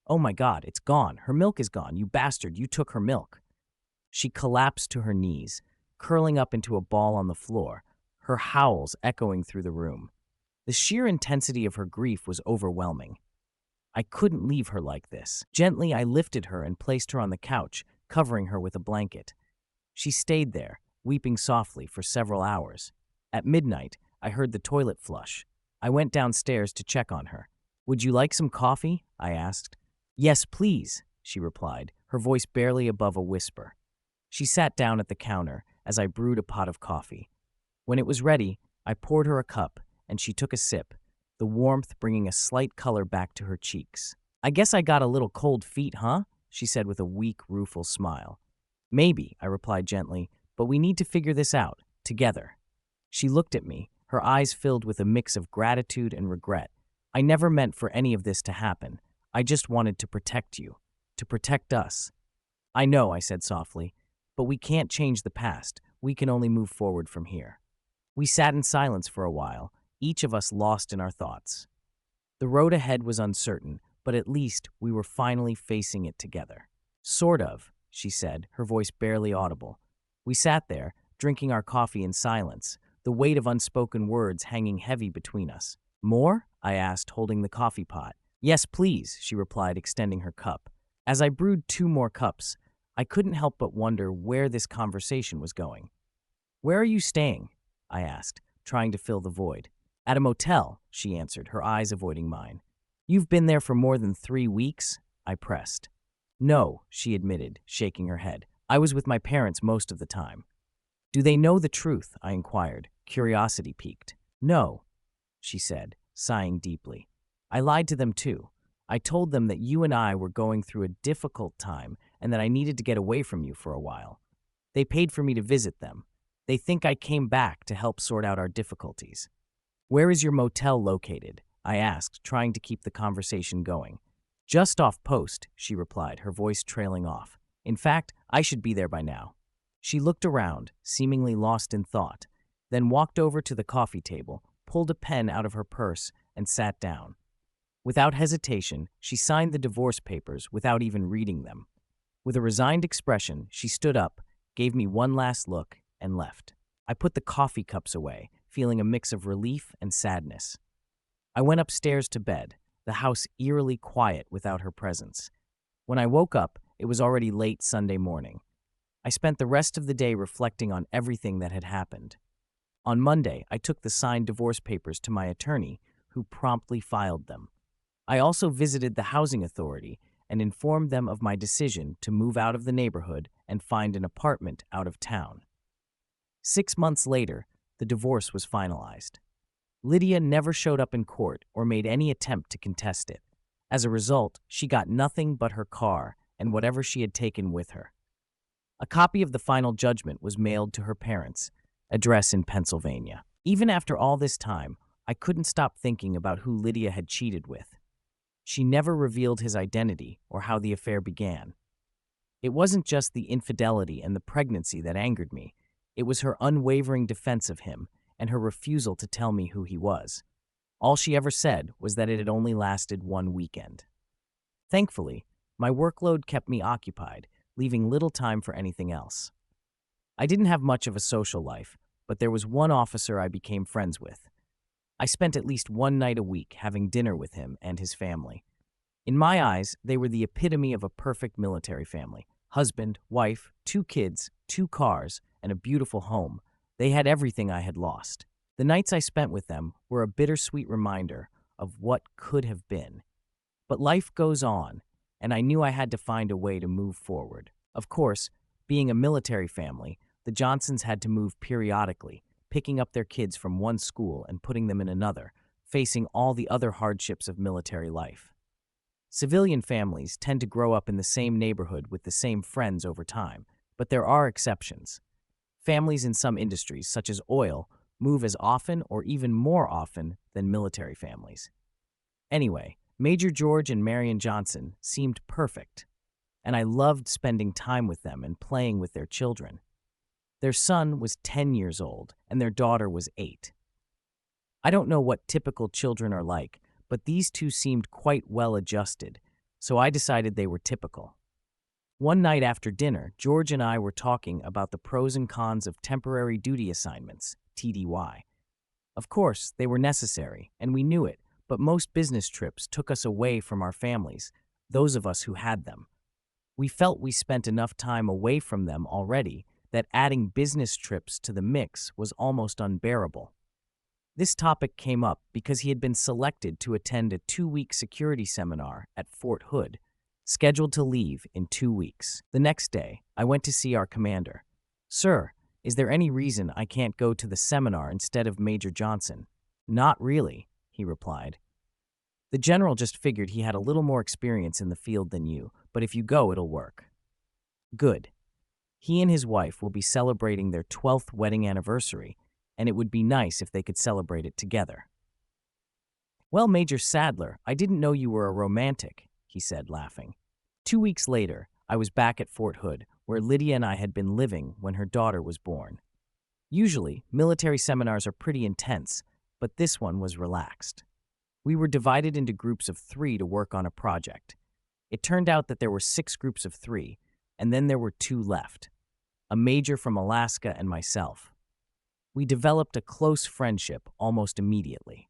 Oh my God, it's gone. Her milk is gone. You bastard, you took her milk. She collapsed to her knees, curling up into a ball on the floor, her howls echoing through the room. The sheer intensity of her grief was overwhelming. I couldn't leave her like this. Gently, I lifted her and placed her on the couch, covering her with a blanket. She stayed there, weeping softly for several hours. At midnight, I heard the toilet flush. I went downstairs to check on her. Would you like some coffee? I asked. Yes, please, she replied, her voice barely above a whisper. She sat down at the counter as I brewed a pot of coffee. When it was ready, I poured her a cup, and she took a sip, the warmth bringing a slight color back to her cheeks. I guess I got a little cold feet, huh? She said with a weak, rueful smile. Maybe, I replied gently, but we need to figure this out, together. She looked at me, her eyes filled with a mix of gratitude and regret. I never meant for any of this to happen. I just wanted to protect you, to protect us. I know, I said softly, but we can't change the past. We can only move forward from here. We sat in silence for a while, each of us lost in our thoughts. The road ahead was uncertain, but at least we were finally facing it together. Sort of, she said, her voice barely audible. We sat there, drinking our coffee in silence, the weight of unspoken words hanging heavy between us. More? I asked, holding the coffee pot. Yes, please, she replied, extending her cup. As I brewed 2 more cups, I couldn't help but wonder where this conversation was going. Where are you staying? I asked, trying to fill the void. At a motel, she answered, her eyes avoiding mine. You've been there for more than 3 weeks? I pressed. No, she admitted, shaking her head. I was with my parents most of the time. Do they know the truth? I inquired, curiosity piqued. No, she said, sighing deeply. I lied to them too. I told them that you and I were going through a difficult time and that I needed to get away from you for a while. They paid for me to visit them. They think I came back to help sort out our difficulties. Where is your motel located? I asked, trying to keep the conversation going. Just off post, she replied, her voice trailing off. In fact, I should be there by now. She looked around, seemingly lost in thought, then walked over to the coffee table, pulled a pen out of her purse, and sat down. Without hesitation, she signed the divorce papers without even reading them. With a resigned expression, she stood up, gave me one last look, and left. I put the coffee cups away, feeling a mix of relief and sadness. I went upstairs to bed, the house eerily quiet without her presence. When I woke up, it was already late Sunday morning. I spent the rest of the day reflecting on everything that had happened. On Monday, I took the signed divorce papers to my attorney, who promptly filed them. I also visited the housing authority and informed them of my decision to move out of the neighborhood and find an apartment out of town. 6 months later, the divorce was finalized. Lydia never showed up in court or made any attempt to contest it. As a result, she got nothing but her car and whatever she had taken with her. A copy of the final judgment was mailed to her parents' address in Pennsylvania. Even after all this time, I couldn't stop thinking about who Lydia had cheated with. She never revealed his identity or how the affair began. It wasn't just the infidelity and the pregnancy that angered me. It was her unwavering defense of him and her refusal to tell me who he was. All she ever said was that it had only lasted one weekend. Thankfully, my workload kept me occupied, leaving little time for anything else. I didn't have much of a social life, but there was one officer I became friends with. I spent at least one night a week having dinner with him and his family. In my eyes, they were the epitome of a perfect military family. Husband, wife, 2 kids, 2 cars, and a beautiful home. They had everything I had lost. The nights I spent with them were a bittersweet reminder of what could have been. But life goes on, and I knew I had to find a way to move forward. Of course, being a military family, the Johnsons had to move periodically, picking up their kids from one school and putting them in another, facing all the other hardships of military life. Civilian families tend to grow up in the same neighborhood with the same friends over time, but there are exceptions. Families in some industries, such as oil, move as often or even more often than military families. Anyway, Major George and Marion Johnson seemed perfect, and I loved spending time with them and playing with their children. Their son was 10 years old, and their daughter was 8. I don't know what typical children are like, but these two seemed quite well adjusted, so I decided they were typical. One night after dinner, George and I were talking about the pros and cons of temporary duty assignments, TDY. Of course, they were necessary, and we knew it, but most business trips took us away from our families, those of us who had them. We felt we spent enough time away from them already that adding business trips to the mix was almost unbearable. This topic came up because he had been selected to attend a 2-week security seminar at Fort Hood, scheduled to leave in 2 weeks. The next day, I went to see our commander. "Sir, is there any reason I can't go to the seminar instead of Major Johnson?" "Not really," he replied. "The general just figured he had a little more experience in the field than you, but if you go, it'll work." Good. He and his wife will be celebrating their 12th wedding anniversary, and it would be nice if they could celebrate it together. "Well, Major Sadler, I didn't know you were a romantic," he said, laughing. 2 weeks later, I was back at Fort Hood, where Lydia and I had been living when her daughter was born. Usually, military seminars are pretty intense, but this one was relaxed. We were divided into groups of 3 to work on a project. It turned out that there were 6 groups of 3, and then there were 2 left, a major from Alaska and myself. We developed a close friendship almost immediately.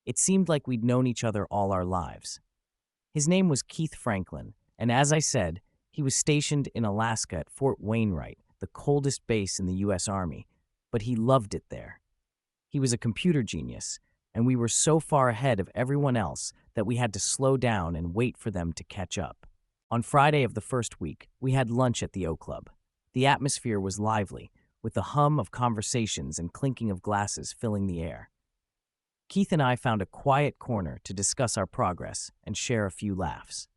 It seemed like we'd known each other all our lives. His name was Keith Franklin, and as I said, he was stationed in Alaska at Fort Wainwright, the coldest base in the U.S. Army, but he loved it there. He was a computer genius, and we were so far ahead of everyone else that we had to slow down and wait for them to catch up. On Friday of the first week, we had lunch at the O Club. The atmosphere was lively, with the hum of conversations and clinking of glasses filling the air. Keith and I found a quiet corner to discuss our progress and share a few laughs.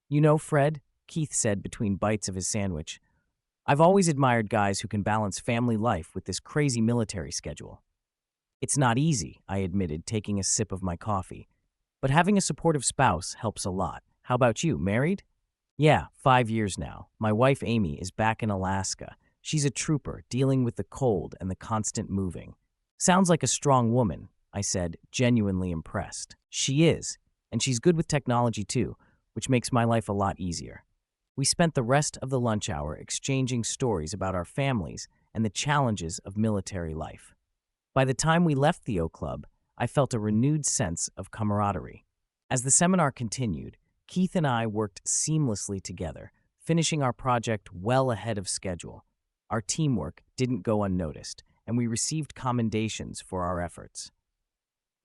"You know, Fred," Keith said between bites of his sandwich, "I've always admired guys who can balance family life with this crazy military schedule." "It's not easy," I admitted, taking a sip of my coffee. "But having a supportive spouse helps a lot. How about you, married?" "Yeah, 5 years now. My wife, Amy, is back in Alaska. She's a trooper, dealing with the cold and the constant moving." "Sounds like a strong woman," I said, genuinely impressed. "She is, and she's good with technology too, which makes my life a lot easier." We spent the rest of the lunch hour exchanging stories about our families and the challenges of military life. By the time we left the O Club, I felt a renewed sense of camaraderie. As the seminar continued, Keith and I worked seamlessly together, finishing our project well ahead of schedule. Our teamwork didn't go unnoticed, and we received commendations for our efforts.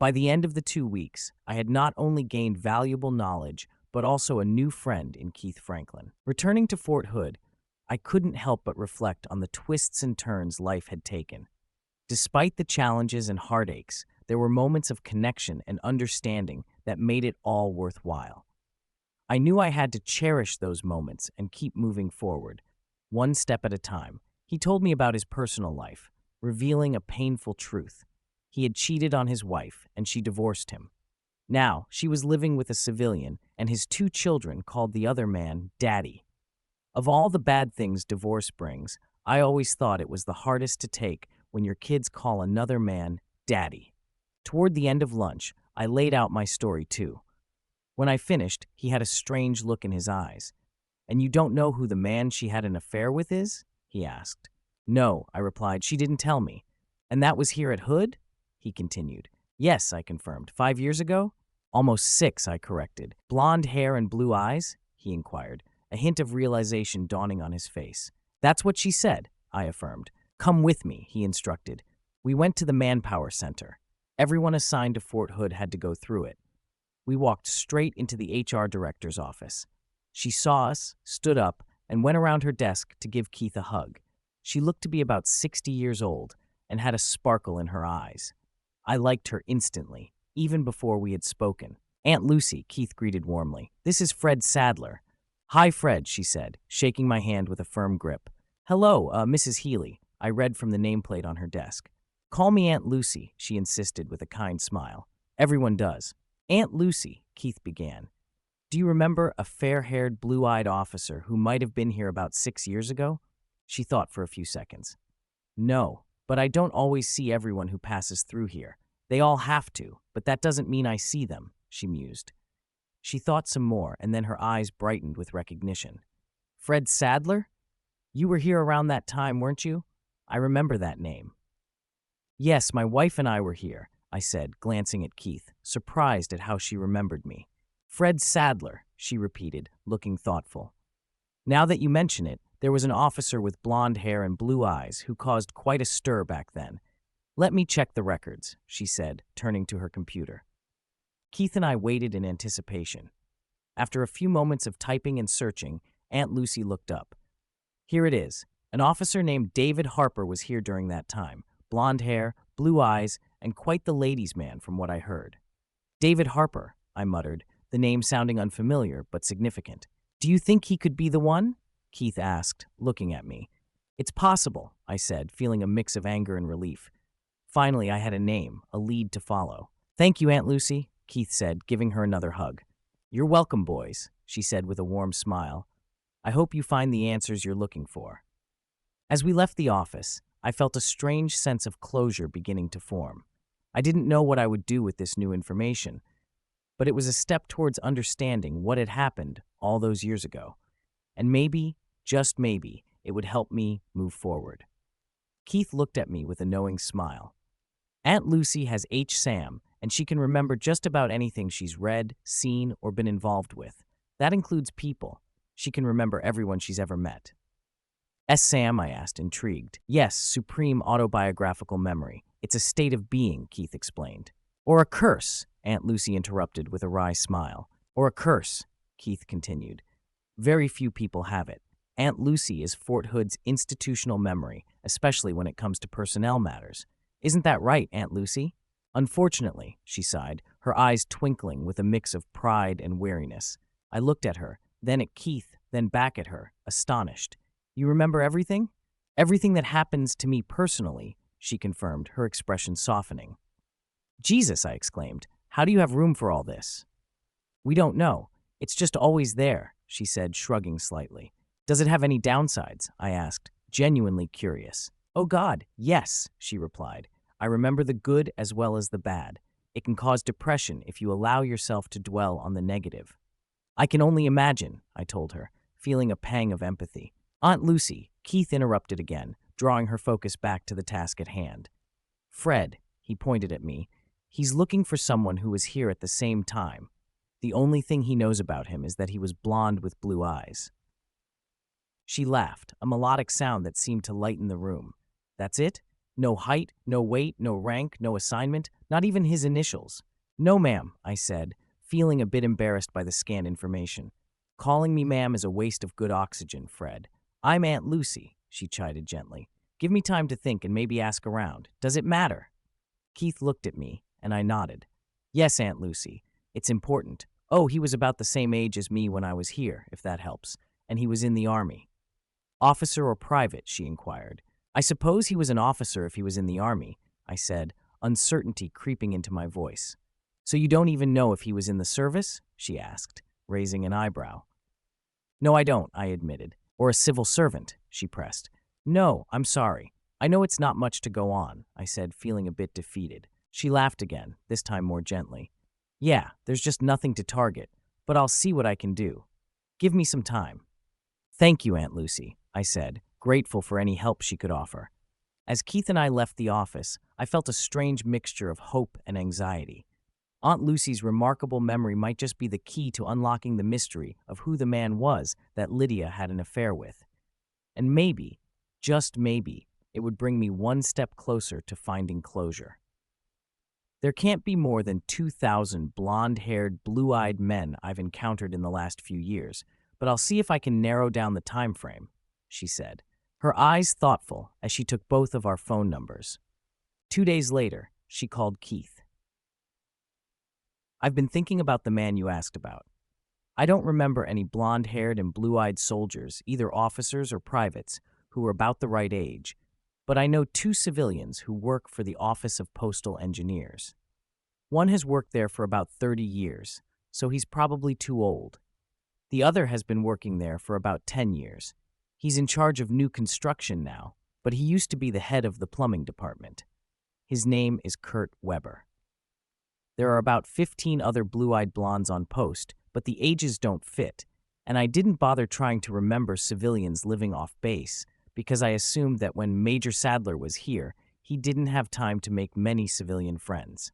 By the end of the 2 weeks, I had not only gained valuable knowledge, but also a new friend in Keith Franklin. Returning to Fort Hood, I couldn't help but reflect on the twists and turns life had taken. Despite the challenges and heartaches, there were moments of connection and understanding that made it all worthwhile. I knew I had to cherish those moments and keep moving forward, one step at a time. He told me about his personal life, revealing a painful truth. He had cheated on his wife, and she divorced him. Now, she was living with a civilian, and his 2 children called the other man Daddy. Of all the bad things divorce brings, I always thought it was the hardest to take when your kids call another man Daddy. Toward the end of lunch, I laid out my story too. When I finished, he had a strange look in his eyes. "And you don't know who the man she had an affair with is?" he asked. "No," I replied, "she didn't tell me." "And that was here at Hood?" he continued. "Yes," I confirmed. "5 years ago?" "Almost 6, I corrected. "Blonde hair and blue eyes?" he inquired, a hint of realization dawning on his face. "That's what she said," I affirmed. "Come with me," he instructed. We went to the Manpower Center. Everyone assigned to Fort Hood had to go through it. We walked straight into the HR director's office. She saw us, stood up, and went around her desk to give Keith a hug. She looked to be about 60 years old and had a sparkle in her eyes. I liked her instantly, even before we had spoken. "Aunt Lucy," Keith greeted warmly. "This is Fred Sadler." "Hi, Fred," she said, shaking my hand with a firm grip. "Hello, Mrs. Healy," I read from the nameplate on her desk. "Call me Aunt Lucy," she insisted with a kind smile. "Everyone does." "Aunt Lucy," Keith began. "Do you remember a fair-haired, blue-eyed officer who might have been here about 6 years ago?" She thought for a few seconds. "No, but I don't always see everyone who passes through here. They all have to, but that doesn't mean I see them," she mused. She thought some more, and then her eyes brightened with recognition. "Fred Sadler? You were here around that time, weren't you? I remember that name." "Yes, my wife and I were here," I said, glancing at Keith, surprised at how she remembered me. "Fred Sadler," she repeated, looking thoughtful. "Now that you mention it, there was an officer with blonde hair and blue eyes who caused quite a stir back then. Let me check the records," she said, turning to her computer. Keith and I waited in anticipation. After a few moments of typing and searching, Aunt Lucy looked up. "Here it is. An officer named David Harper was here during that time. Blonde hair, blue eyes, and quite the ladies' man from what I heard." "David Harper," I muttered, the name sounding unfamiliar but significant. "Do you think he could be the one?" Keith asked, looking at me. "It's possible," I said, feeling a mix of anger and relief. Finally, I had a name, a lead to follow. "Thank you, Aunt Lucy," Keith said, giving her another hug. "You're welcome, boys," she said with a warm smile. "I hope you find the answers you're looking for." As we left the office, I felt a strange sense of closure beginning to form. I didn't know what I would do with this new information, but it was a step towards understanding what had happened all those years ago. And maybe, just maybe, it would help me move forward. Keith looked at me with a knowing smile. "Aunt Lucy has Sam, and she can remember just about anything she's read, seen, or been involved with. That includes people. She can remember everyone she's ever met." "Sam?" I asked, intrigued. "Yes, supreme autobiographical memory. It's a state of being," Keith explained. "Or a curse," Aunt Lucy interrupted with a wry smile. "Or a curse," Keith continued. "Very few people have it. Aunt Lucy is Fort Hood's institutional memory, especially when it comes to personnel matters. Isn't that right, Aunt Lucy?" "Unfortunately," she sighed, her eyes twinkling with a mix of pride and weariness. I looked at her, then at Keith, then back at her, astonished. "You remember everything?" "Everything that happens to me personally," she confirmed, her expression softening. "Jesus," I exclaimed, "how do you have room for all this?" "We don't know. It's just always there," she said, shrugging slightly. "Does it have any downsides?" I asked, genuinely curious. "Oh God, yes," she replied. "I remember the good as well as the bad. It can cause depression if you allow yourself to dwell on the negative." "I can only imagine," I told her, feeling a pang of empathy. "Aunt Lucy," Keith interrupted again, drawing her focus back to the task at hand. "Fred," he pointed at me, "he's looking for someone who was here at the same time. The only thing he knows about him is that he was blonde with blue eyes." She laughed, a melodic sound that seemed to lighten the room. "That's it?" No height, no weight, no rank, no assignment, not even his initials. No, ma'am, I said, feeling a bit embarrassed by the scanned information. Calling me ma'am is a waste of good oxygen, Fred. I'm Aunt Lucy, she chided gently. Give me time to think and maybe ask around. Does it matter? Keith looked at me, and I nodded. Yes, Aunt Lucy. It's important. Oh, he was about the same age as me when I was here, if that helps, and he was in the Army. Officer or private, she inquired. I suppose he was an officer if he was in the Army, I said, uncertainty creeping into my voice. So you don't even know if he was in the service? She asked, raising an eyebrow. No, I don't, I admitted. Or a civil servant, she pressed. No, I'm sorry. I know it's not much to go on, I said, feeling a bit defeated. She laughed again, this time more gently. Yeah, there's just nothing to target, but I'll see what I can do. Give me some time. Thank you, Aunt Lucy, I said, grateful for any help she could offer. As Keith and I left the office, I felt a strange mixture of hope and anxiety. Aunt Lucy's remarkable memory might just be the key to unlocking the mystery of who the man was that Lydia had an affair with. And maybe, just maybe, it would bring me one step closer to finding closure. There can't be more than 2,000 blonde-haired, blue-eyed men I've encountered in the last few years, but I'll see if I can narrow down the time frame, she said, her eyes thoughtful as she took both of our phone numbers. 2 days later, she called Keith. I've been thinking about the man you asked about. I don't remember any blonde-haired and blue-eyed soldiers, either officers or privates, who were about the right age, but I know 2 civilians who work for the Office of Postal Engineers. One has worked there for about 30 years, so he's probably too old. The other has been working there for about 10 years. He's in charge of new construction now, but he used to be the head of the plumbing department. His name is Kurt Weber. There are about 15 other blue-eyed blondes on post, but the ages don't fit, and I didn't bother trying to remember civilians living off base because I assumed that when Major Sadler was here, he didn't have time to make many civilian friends.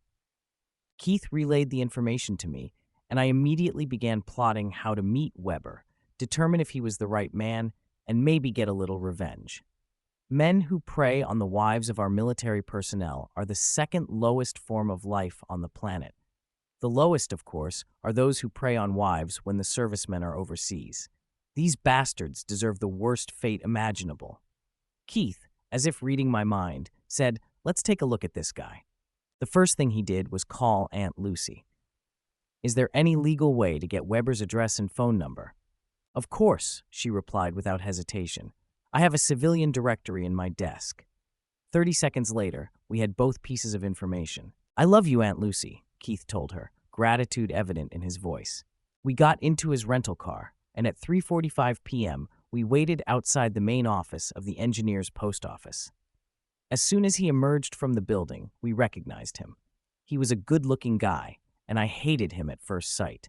Keith relayed the information to me, and I immediately began plotting how to meet Weber, determine if he was the right man, and maybe get a little revenge. Men who prey on the wives of our military personnel are the second lowest form of life on the planet. The lowest, of course, are those who prey on wives when the servicemen are overseas. These bastards deserve the worst fate imaginable. Keith, as if reading my mind, said, "Let's take a look at this guy." The first thing he did was call Aunt Lucy. "Is there any legal way to get Weber's address and phone number?" "Of course," she replied without hesitation. "I have a civilian directory in my desk." 30 seconds later, we had both pieces of information. "I love you, Aunt Lucy," Keith told her, gratitude evident in his voice. We got into his rental car, and at 3:45 p.m., we waited outside the main office of the engineer's post office. As soon as he emerged from the building, we recognized him. He was a good-looking guy, and I hated him at first sight.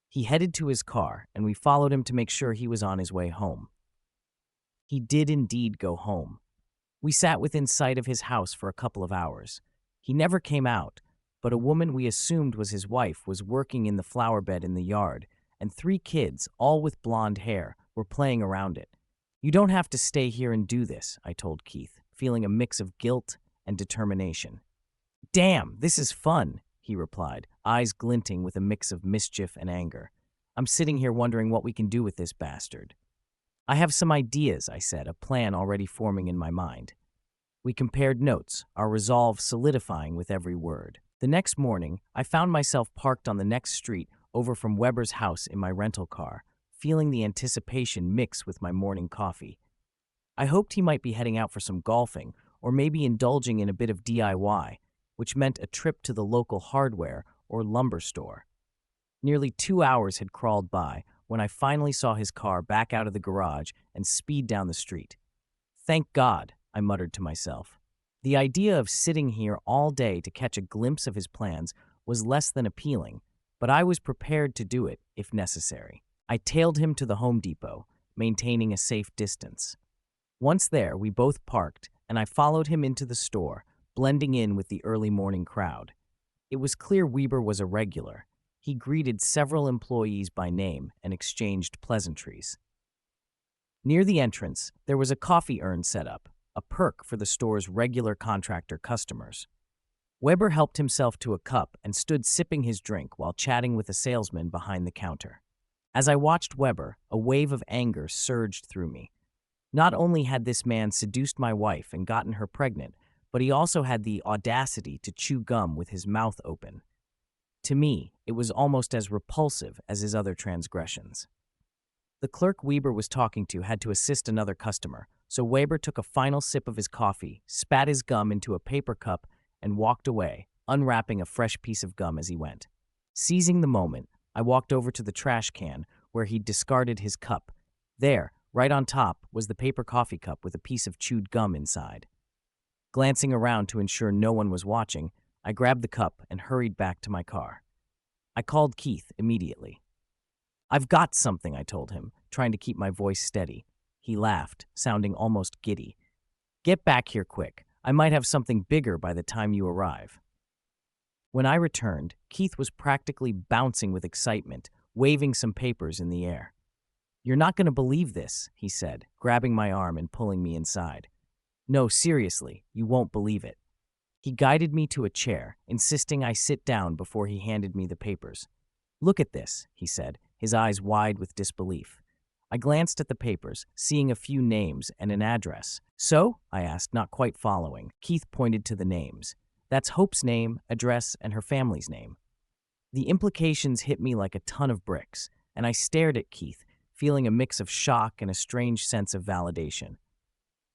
He headed to his car, and we followed him to make sure he was on his way home. He did indeed go home. We sat within sight of his house for a couple of hours. He never came out, but a woman we assumed was his wife was working in the flower bed in the yard, and 3 kids, all with blonde hair, were playing around it. "You don't have to stay here and do this," I told Keith, feeling a mix of guilt and determination. "Damn, this is fun," he replied, eyes glinting with a mix of mischief and anger. "I'm sitting here wondering what we can do with this bastard." "I have some ideas," I said, a plan already forming in my mind. We compared notes, our resolve solidifying with every word. The next morning, I found myself parked on the next street over from Weber's house in my rental car, feeling the anticipation mix with my morning coffee. I hoped he might be heading out for some golfing, or maybe indulging in a bit of DIY, which meant a trip to the local hardware or lumber store. Nearly 2 hours had crawled by when I finally saw his car back out of the garage and speed down the street. "Thank God," I muttered to myself. The idea of sitting here all day to catch a glimpse of his plans was less than appealing, but I was prepared to do it if necessary. I tailed him to the Home Depot, maintaining a safe distance. Once there, we both parked, and I followed him into the store, blending in with the early morning crowd. It was clear Weber was a regular. He greeted several employees by name and exchanged pleasantries. Near the entrance, there was a coffee urn set up, a perk for the store's regular contractor customers. Weber helped himself to a cup and stood sipping his drink while chatting with a salesman behind the counter. As I watched Weber, a wave of anger surged through me. Not only had this man seduced my wife and gotten her pregnant, but he also had the audacity to chew gum with his mouth open. To me, it was almost as repulsive as his other transgressions. The clerk Weber was talking to had to assist another customer, so Weber took a final sip of his coffee, spat his gum into a paper cup, and walked away, unwrapping a fresh piece of gum as he went. Seizing the moment, I walked over to the trash can where he'd discarded his cup. There, right on top, was the paper coffee cup with a piece of chewed gum inside. Glancing around to ensure no one was watching, I grabbed the cup and hurried back to my car. I called Keith immediately. "I've got something," I told him, trying to keep my voice steady. He laughed, sounding almost giddy. "Get back here quick. I might have something bigger by the time you arrive." When I returned, Keith was practically bouncing with excitement, waving some papers in the air. "You're not going to believe this," he said, grabbing my arm and pulling me inside. "No, seriously, you won't believe it." He guided me to a chair, insisting I sit down before he handed me the papers. "Look at this," he said, his eyes wide with disbelief. I glanced at the papers, seeing a few names and an address. "So?" I asked, not quite following. Keith pointed to the names. "That's Hope's name, address, and her family's name." The implications hit me like a ton of bricks, and I stared at Keith, feeling a mix of shock and a strange sense of validation.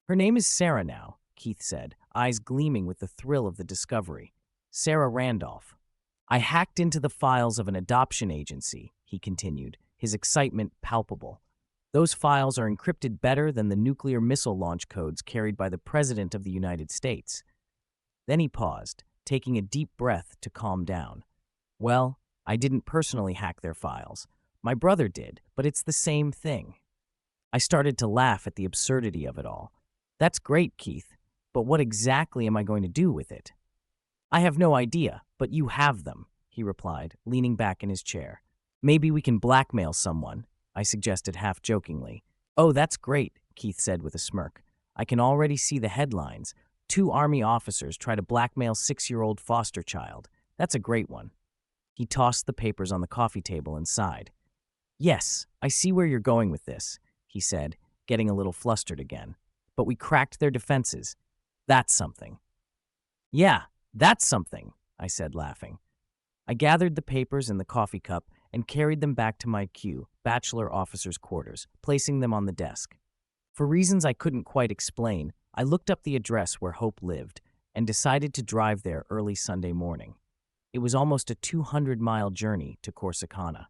"Her name is Sarah now," Keith said, eyes gleaming with the thrill of the discovery. "Sarah Randolph." "I hacked into the files of an adoption agency," he continued, his excitement palpable. "Those files are encrypted better than the nuclear missile launch codes carried by the President of the United States." Then he paused, taking a deep breath to calm down. "Well, I didn't personally hack their files. My brother did, but it's the same thing." I started to laugh at the absurdity of it all. "That's great, Keith, but what exactly am I going to do with it?" "I have no idea, but you have them," he replied, leaning back in his chair. "Maybe we can blackmail someone," I suggested half-jokingly. "Oh, that's great," Keith said with a smirk. "I can already see the headlines. 2 Army officers try to blackmail 6-year-old foster child. That's a great one." He tossed the papers on the coffee table and sighed. "Yes, I see where you're going with this," he said, getting a little flustered again. "But we cracked their defenses. That's something." "Yeah, that's something," I said, laughing. I gathered the papers in the coffee cup and carried them back to my bachelor officer's quarters, placing them on the desk. For reasons I couldn't quite explain, I looked up the address where Hope lived and decided to drive there early Sunday morning. It was almost a 200-mile journey to Corsicana.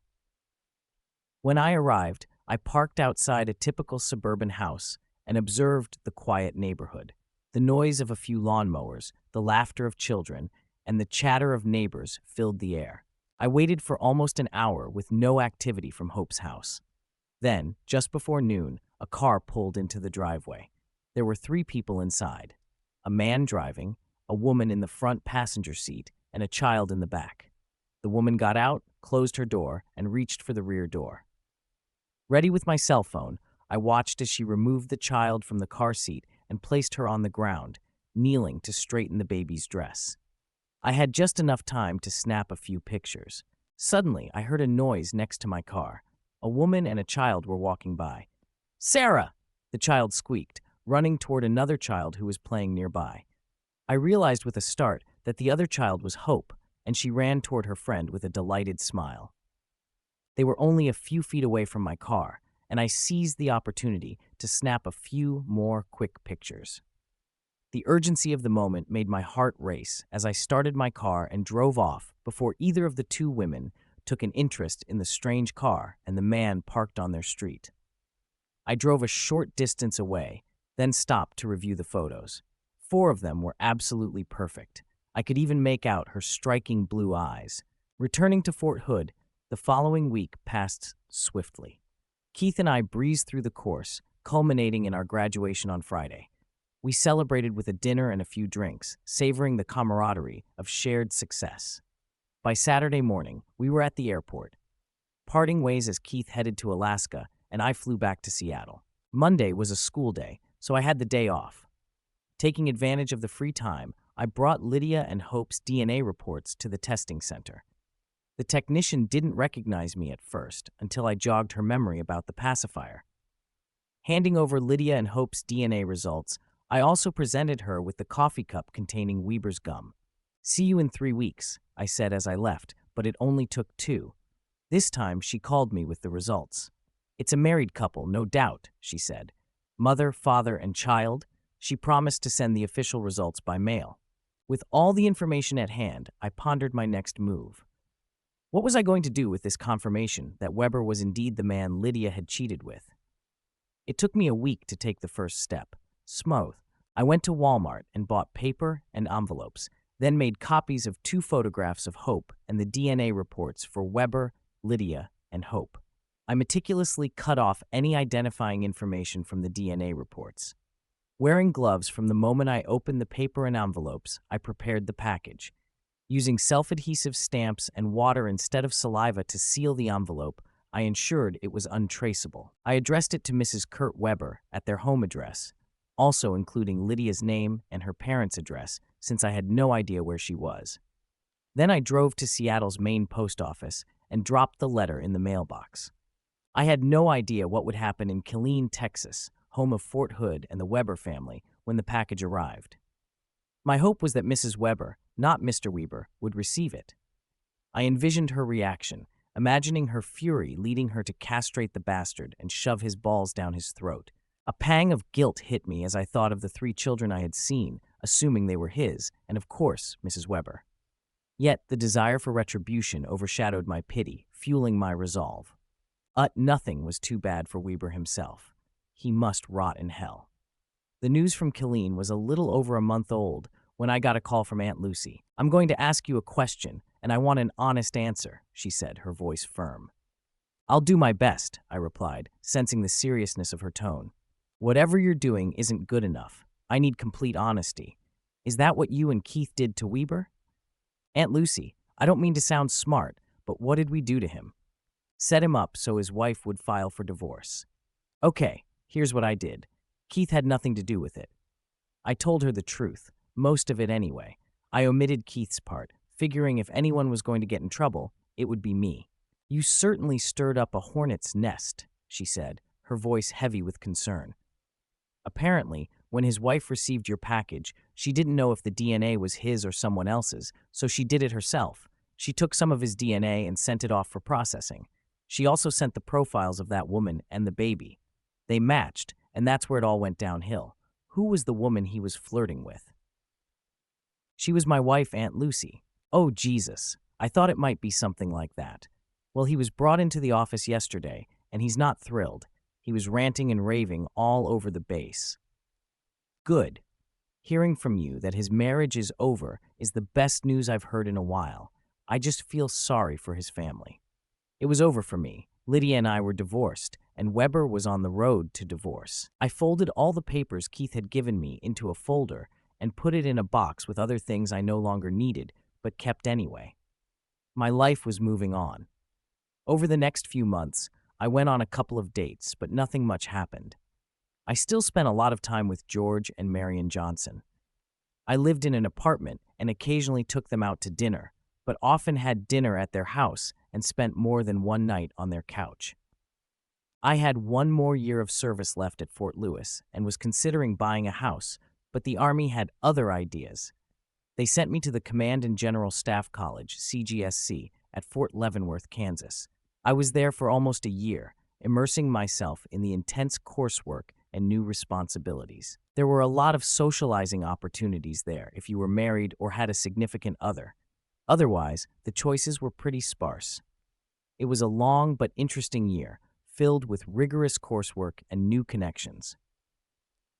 When I arrived, I parked outside a typical suburban house and observed the quiet neighborhood. The noise of a few lawnmowers, the laughter of children, and the chatter of neighbors filled the air. I waited for almost an hour with no activity from Hope's house. Then, just before noon, a car pulled into the driveway. There were 3 people inside: a man driving, a woman in the front passenger seat, and a child in the back. The woman got out, closed her door, and reached for the rear door. Ready with my cell phone, I watched as she removed the child from the car seat and placed her on the ground, kneeling to straighten the baby's dress. I had just enough time to snap a few pictures. Suddenly, I heard a noise next to my car. A woman and a child were walking by. "Sarah!" the child squeaked, running toward another child who was playing nearby. I realized with a start that the other child was Hope, and she ran toward her friend with a delighted smile. They were only a few feet away from my car, and I seized the opportunity to snap a few more quick pictures. The urgency of the moment made my heart race as I started my car and drove off before either of the 2 women took an interest in the strange car and the man parked on their street. I drove a short distance away, then stopped to review the photos. 4 of them were absolutely perfect. I could even make out her striking blue eyes. Returning to Fort Hood, the following week passed swiftly. Keith and I breezed through the course, culminating in our graduation on Friday. We celebrated with a dinner and a few drinks, savoring the camaraderie of shared success. By Saturday morning, we were at the airport, parting ways as Keith headed to Alaska and I flew back to Seattle. Monday was a school day, so I had the day off. Taking advantage of the free time, I brought Lydia and Hope's DNA reports to the testing center. The technician didn't recognize me at first until I jogged her memory about the pacifier. Handing over Lydia and Hope's DNA results, I also presented her with the coffee cup containing Weber's gum. "See you in 3 weeks," I said as I left, but it only took 2. This time, she called me with the results. "It's a married couple, no doubt," she said. "Mother, father, and child." She promised to send the official results by mail. With all the information at hand, I pondered my next move. What was I going to do with this confirmation that Weber was indeed the man Lydia had cheated with? It took me a week to take the first step. Smooth. I went to Walmart and bought paper and envelopes, then made copies of 2 photographs of Hope and the DNA reports for Weber, Lydia, and Hope. I meticulously cut off any identifying information from the DNA reports. Wearing gloves from the moment I opened the paper and envelopes, I prepared the package. Using self-adhesive stamps and water instead of saliva to seal the envelope, I ensured it was untraceable. I addressed it to Mrs. Kurt Weber at their home address, also including Lydia's name and her parents' address, since I had no idea where she was. Then I drove to Seattle's main post office and dropped the letter in the mailbox. I had no idea what would happen in Killeen, Texas, home of Fort Hood and the Weber family, when the package arrived. My hope was that Mrs. Weber, not Mr. Weber, would receive it. I envisioned her reaction, imagining her fury leading her to castrate the bastard and shove his balls down his throat. A pang of guilt hit me as I thought of the 3 children I had seen, assuming they were his, and of course, Mrs. Weber. Yet the desire for retribution overshadowed my pity, fueling my resolve. Nothing was too bad for Weber himself. He must rot in hell. The news from Killeen was a little over a month old when I got a call from Aunt Lucy. "I'm going to ask you a question, and I want an honest answer," she said, her voice firm. "I'll do my best," I replied, sensing the seriousness of her tone. "Whatever you're doing isn't good enough. I need complete honesty. Is that what you and Keith did to Weber?" "Aunt Lucy, I don't mean to sound smart, but what did we do to him?" "Set him up so his wife would file for divorce." "Okay, here's what I did. Keith had nothing to do with it." I told her the truth, most of it anyway. I omitted Keith's part, figuring if anyone was going to get in trouble, it would be me. "You certainly stirred up a hornet's nest," she said, her voice heavy with concern. "Apparently, when his wife received your package, she didn't know if the DNA was his or someone else's, so she did it herself. She took some of his DNA and sent it off for processing. She also sent the profiles of that woman and the baby. They matched, and that's where it all went downhill. Who was the woman he was flirting with?" "She was my wife, Aunt Lucy." "Oh, Jesus. I thought it might be something like that. Well, he was brought into the office yesterday, and he's not thrilled. He was ranting and raving all over the base." "Good. Hearing from you that his marriage is over is the best news I've heard in a while. I just feel sorry for his family. It was over for me. Lydia and I were divorced, and Weber was on the road to divorce." I folded all the papers Keith had given me into a folder and put it in a box with other things I no longer needed, but kept anyway. My life was moving on. Over the next few months, I went on a couple of dates, but nothing much happened. I still spent a lot of time with George and Marion Johnson. I lived in an apartment and occasionally took them out to dinner, but often had dinner at their house and spent more than one night on their couch. I had 1 more year of service left at Fort Lewis and was considering buying a house, but the Army had other ideas. They sent me to the Command and General Staff College, CGSC, at Fort Leavenworth, Kansas. I was there for almost a year, immersing myself in the intense coursework and new responsibilities. There were a lot of socializing opportunities there if you were married or had a significant other. Otherwise, the choices were pretty sparse. It was a long but interesting year, filled with rigorous coursework and new connections.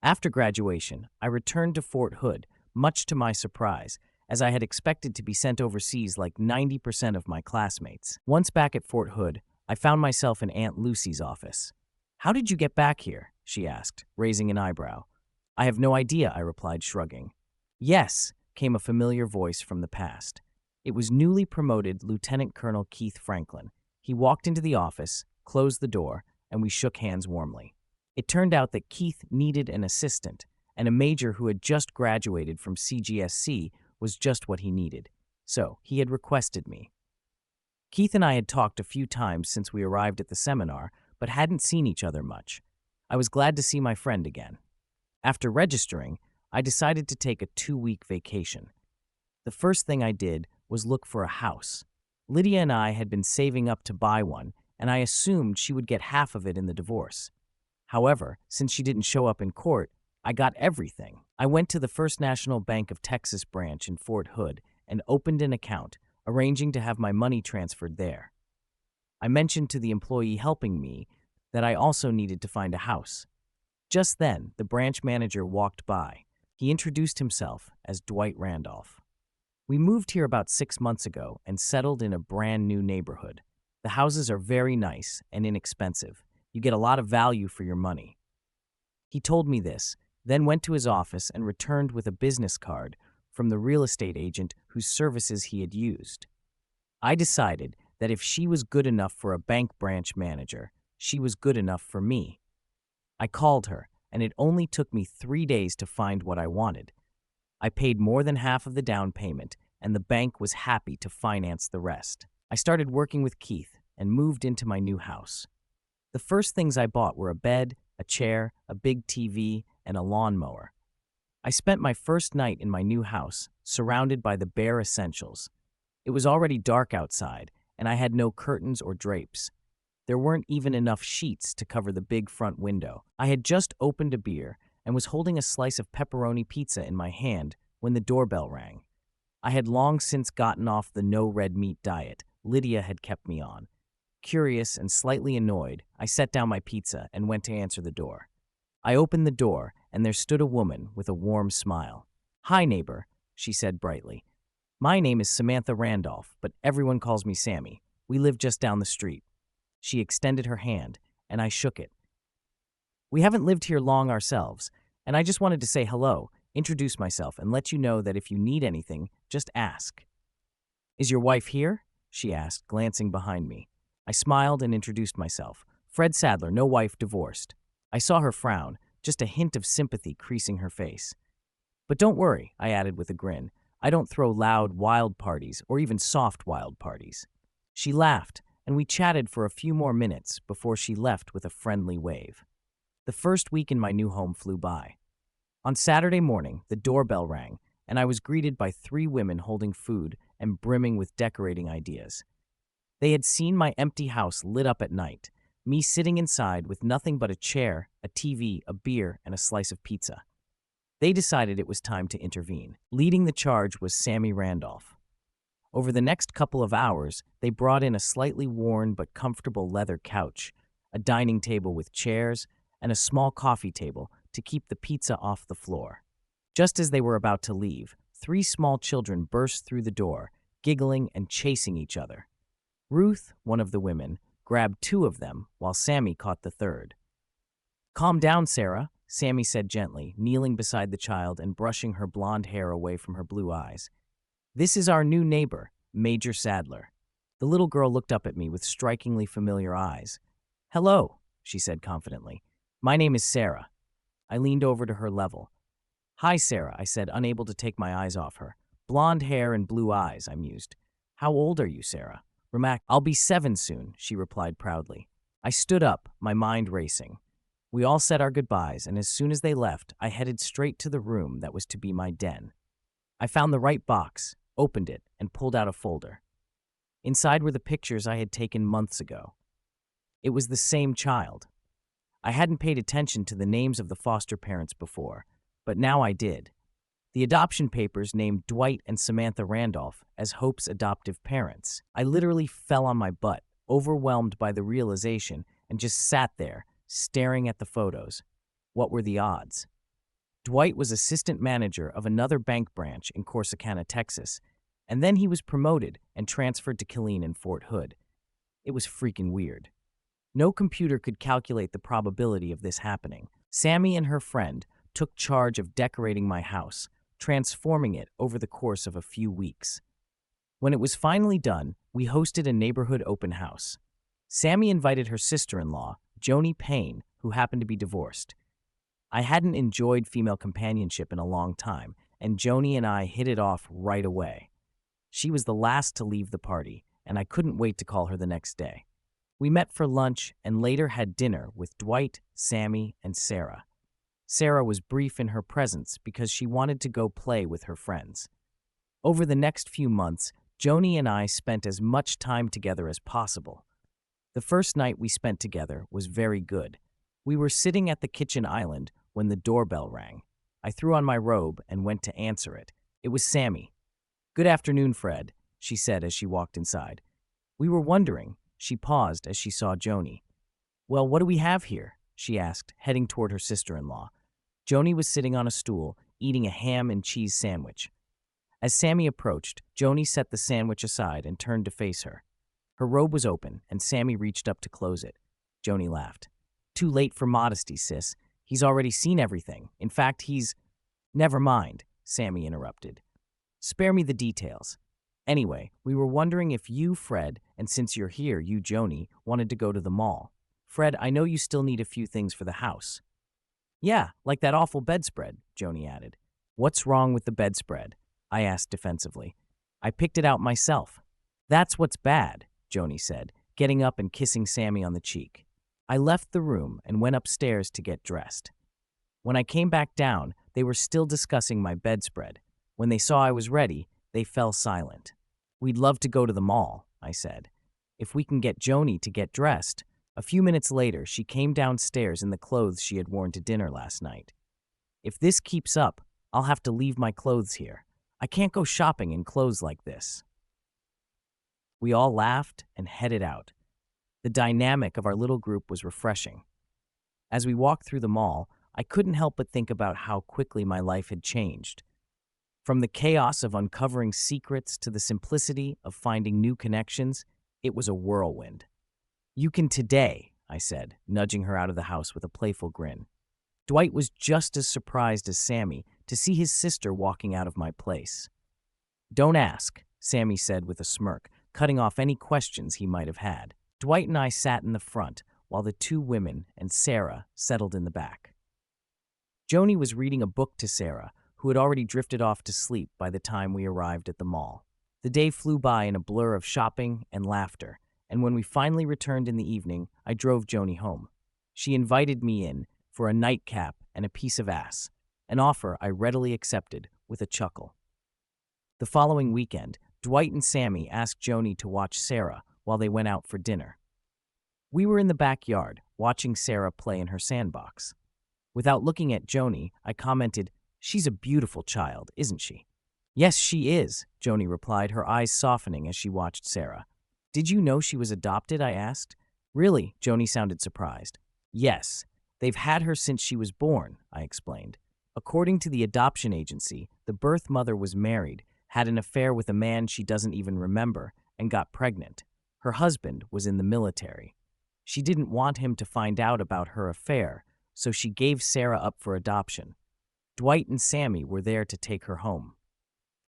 After graduation, I returned to Fort Hood, much to my surprise, as I had expected to be sent overseas like 90% of my classmates. Once back at Fort Hood, I found myself in Aunt Lucy's office. "How did you get back here?" she asked, raising an eyebrow. "I have no idea," I replied, shrugging. "Yes," came a familiar voice from the past. It was newly promoted Lieutenant Colonel Keith Franklin. He walked into the office, closed the door, and we shook hands warmly. It turned out that Keith needed an assistant, and a major who had just graduated from CGSC was just what he needed. So, he had requested me. Keith and I had talked a few times since we arrived at the seminar, but hadn't seen each other much. I was glad to see my friend again. After registering, I decided to take a 2-week vacation. The first thing I did was look for a house. Lydia and I had been saving up to buy one, and I assumed she would get half of it in the divorce. However, since she didn't show up in court, I got everything. I went to the First National Bank of Texas branch in Fort Hood and opened an account, arranging to have my money transferred there. I mentioned to the employee helping me that I also needed to find a house. Just then, the branch manager walked by. He introduced himself as Dwight Randolph. We moved here about 6 months ago and settled in a brand new neighborhood. The houses are very nice and inexpensive. You get a lot of value for your money. He told me this, then went to his office and returned with a business card from the real estate agent whose services he had used. I decided that if she was good enough for a bank branch manager, she was good enough for me. I called her, and it only took me 3 days to find what I wanted. I paid more than half of the down payment, and the bank was happy to finance the rest. I started working with Keith and moved into my new house. The first things I bought were a bed, a chair, a big TV, and a lawnmower. I spent my first night in my new house, surrounded by the bare essentials. It was already dark outside, and I had no curtains or drapes. There weren't even enough sheets to cover the big front window. I had just opened a beer and was holding a slice of pepperoni pizza in my hand when the doorbell rang. I had long since gotten off the no red meat diet Lydia had kept me on. Curious and slightly annoyed, I set down my pizza and went to answer the door. I opened the door, and there stood a woman with a warm smile. "Hi, neighbor," she said brightly. "My name is Samantha Randolph, but everyone calls me Sammy. We live just down the street." She extended her hand, and I shook it. "We haven't lived here long ourselves, and I just wanted to say hello, introduce myself, and let you know that if you need anything, just ask." "Is your wife here?" she asked, glancing behind me. I smiled and introduced myself. "Fred Sadler, no wife, divorced." I saw her frown, just a hint of sympathy creasing her face. "But don't worry," I added with a grin. "I don't throw loud, wild parties, or even soft, wild parties." She laughed, and we chatted for a few more minutes before she left with a friendly wave. The first week in my new home flew by. On Saturday morning, the doorbell rang, and I was greeted by 3 women holding food and brimming with decorating ideas. They had seen my empty house lit up at night, me sitting inside with nothing but a chair, a TV, a beer, and a slice of pizza. They decided it was time to intervene. Leading the charge was Sammy Randolph. Over the next couple of hours, they brought in a slightly worn but comfortable leather couch, a dining table with chairs, and a small coffee table to keep the pizza off the floor. Just as they were about to leave, 3 small children burst through the door, giggling and chasing each other. Ruth, one of the women, grabbed 2 of them, while Sammy caught the third. "Calm down, Sarah," Sammy said gently, kneeling beside the child and brushing her blonde hair away from her blue eyes. "This is our new neighbor, Major Sadler." The little girl looked up at me with strikingly familiar eyes. "Hello," she said confidently. "My name is Sarah." I leaned over to her level. "Hi, Sarah," I said, unable to take my eyes off her. "Blonde hair and blue eyes," I mused. "How old are you, Sarah?" "I'll be 7 soon," she replied proudly. I stood up, my mind racing. We all said our goodbyes, and as soon as they left, I headed straight to the room that was to be my den. I found the right box, opened it, and pulled out a folder. Inside were the pictures I had taken months ago. It was the same child. I hadn't paid attention to the names of the foster parents before, but now I did. The adoption papers named Dwight and Samantha Randolph as Hope's adoptive parents. I literally fell on my butt, overwhelmed by the realization, and just sat there, staring at the photos. What were the odds? Dwight was assistant manager of another bank branch in Corsicana, Texas, and then he was promoted and transferred to Killeen in Fort Hood. It was freaking weird. No computer could calculate the probability of this happening. Sammy and her friend took charge of decorating my house, transforming it over the course of a few weeks. When it was finally done, we hosted a neighborhood open house. Sammy invited her sister-in-law, Joni Payne, who happened to be divorced. I hadn't enjoyed female companionship in a long time, and Joni and I hit it off right away. She was the last to leave the party, and I couldn't wait to call her the next day. We met for lunch and later had dinner with Dwight, Sammy, and Sarah. Sarah was brief in her presence because she wanted to go play with her friends. Over the next few months, Joni and I spent as much time together as possible. The first night we spent together was very good. We were sitting at the kitchen island when the doorbell rang. I threw on my robe and went to answer it. It was Sammy. "Good afternoon, Fred," she said as she walked inside. "We were wondering." She paused as she saw Joni. "Well, what do we have here?" she asked, heading toward her sister-in-law. Joni was sitting on a stool, eating a ham and cheese sandwich. As Sammy approached, Joni set the sandwich aside and turned to face her. Her robe was open, and Sammy reached up to close it. Joni laughed. "Too late for modesty, sis. He's already seen everything. In fact, he's—" "Never mind," Sammy interrupted. "Spare me the details. Anyway, we were wondering if you, Fred, and since you're here, you, Joni, wanted to go to the mall. Fred, I know you still need a few things for the house." "Yeah, like that awful bedspread," Joni added. "What's wrong with the bedspread?" I asked defensively. "I picked it out myself." "That's what's bad," Joni said, getting up and kissing Sammy on the cheek. I left the room and went upstairs to get dressed. When I came back down, they were still discussing my bedspread. When they saw I was ready, they fell silent. "We'd love to go to the mall," I said. "If we can get Joni to get dressed." A few minutes later, she came downstairs in the clothes she had worn to dinner last night. "If this keeps up, I'll have to leave my clothes here. I can't go shopping in clothes like this." We all laughed and headed out. The dynamic of our little group was refreshing. As we walked through the mall, I couldn't help but think about how quickly my life had changed. From the chaos of uncovering secrets to the simplicity of finding new connections, it was a whirlwind. "You can today," I said, nudging her out of the house with a playful grin. Dwight was just as surprised as Sammy to see his sister walking out of my place. "Don't ask," Sammy said with a smirk, cutting off any questions he might have had. Dwight and I sat in the front, while the two women and Sarah settled in the back. Joni was reading a book to Sarah, who had already drifted off to sleep by the time we arrived at the mall. The day flew by in a blur of shopping and laughter, and when we finally returned in the evening, I drove Joni home. She invited me in for a nightcap and a piece of ass, an offer I readily accepted with a chuckle. The following weekend, Dwight and Sammy asked Joni to watch Sarah while they went out for dinner. We were in the backyard, watching Sarah play in her sandbox. Without looking at Joni, I commented, "She's a beautiful child, isn't she?" "Yes, she is," Joni replied, her eyes softening as she watched Sarah. "Did you know she was adopted?" I asked. "Really?" Joni sounded surprised. "Yes. They've had her since she was born," I explained. "According to the adoption agency, the birth mother was married, had an affair with a man she doesn't even remember, and got pregnant. Her husband was in the military. She didn't want him to find out about her affair, so she gave Sarah up for adoption. Dwight and Sammy were there to take her home."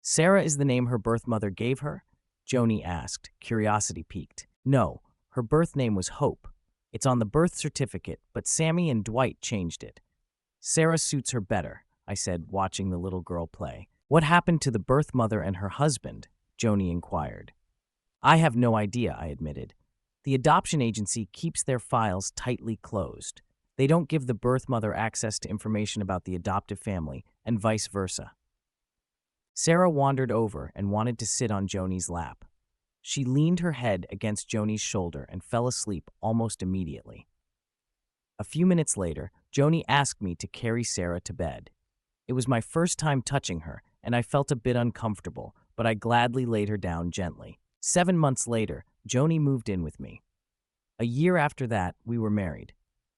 "Sarah is the name her birth mother gave her?" Joni asked, curiosity piqued. "No, her birth name was Hope. It's on the birth certificate, but Sammy and Dwight changed it. Sarah suits her better," I said, watching the little girl play. "What happened to the birth mother and her husband?" Joni inquired. "I have no idea," I admitted. "The adoption agency keeps their files tightly closed. They don't give the birth mother access to information about the adoptive family, and vice versa." Sarah wandered over and wanted to sit on Joni's lap. She leaned her head against Joni's shoulder and fell asleep almost immediately. A few minutes later, Joni asked me to carry Sarah to bed. It was my first time touching her, and I felt a bit uncomfortable, but I gladly laid her down gently. 7 months later, Joni moved in with me. A year after that, we were married.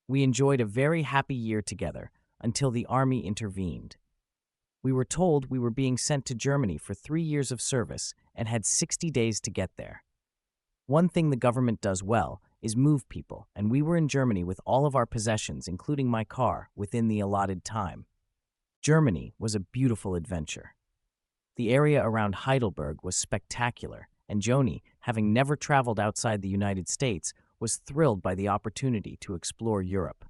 We enjoyed a very happy year together until the army intervened. We were told we were being sent to Germany for 3 years of service and had 60 days to get there. One thing the government does well is move people, and we were in Germany with all of our possessions, including my car, within the allotted time. Germany was a beautiful adventure. The area around Heidelberg was spectacular, and Joni, having never traveled outside the United States, was thrilled by the opportunity to explore Europe.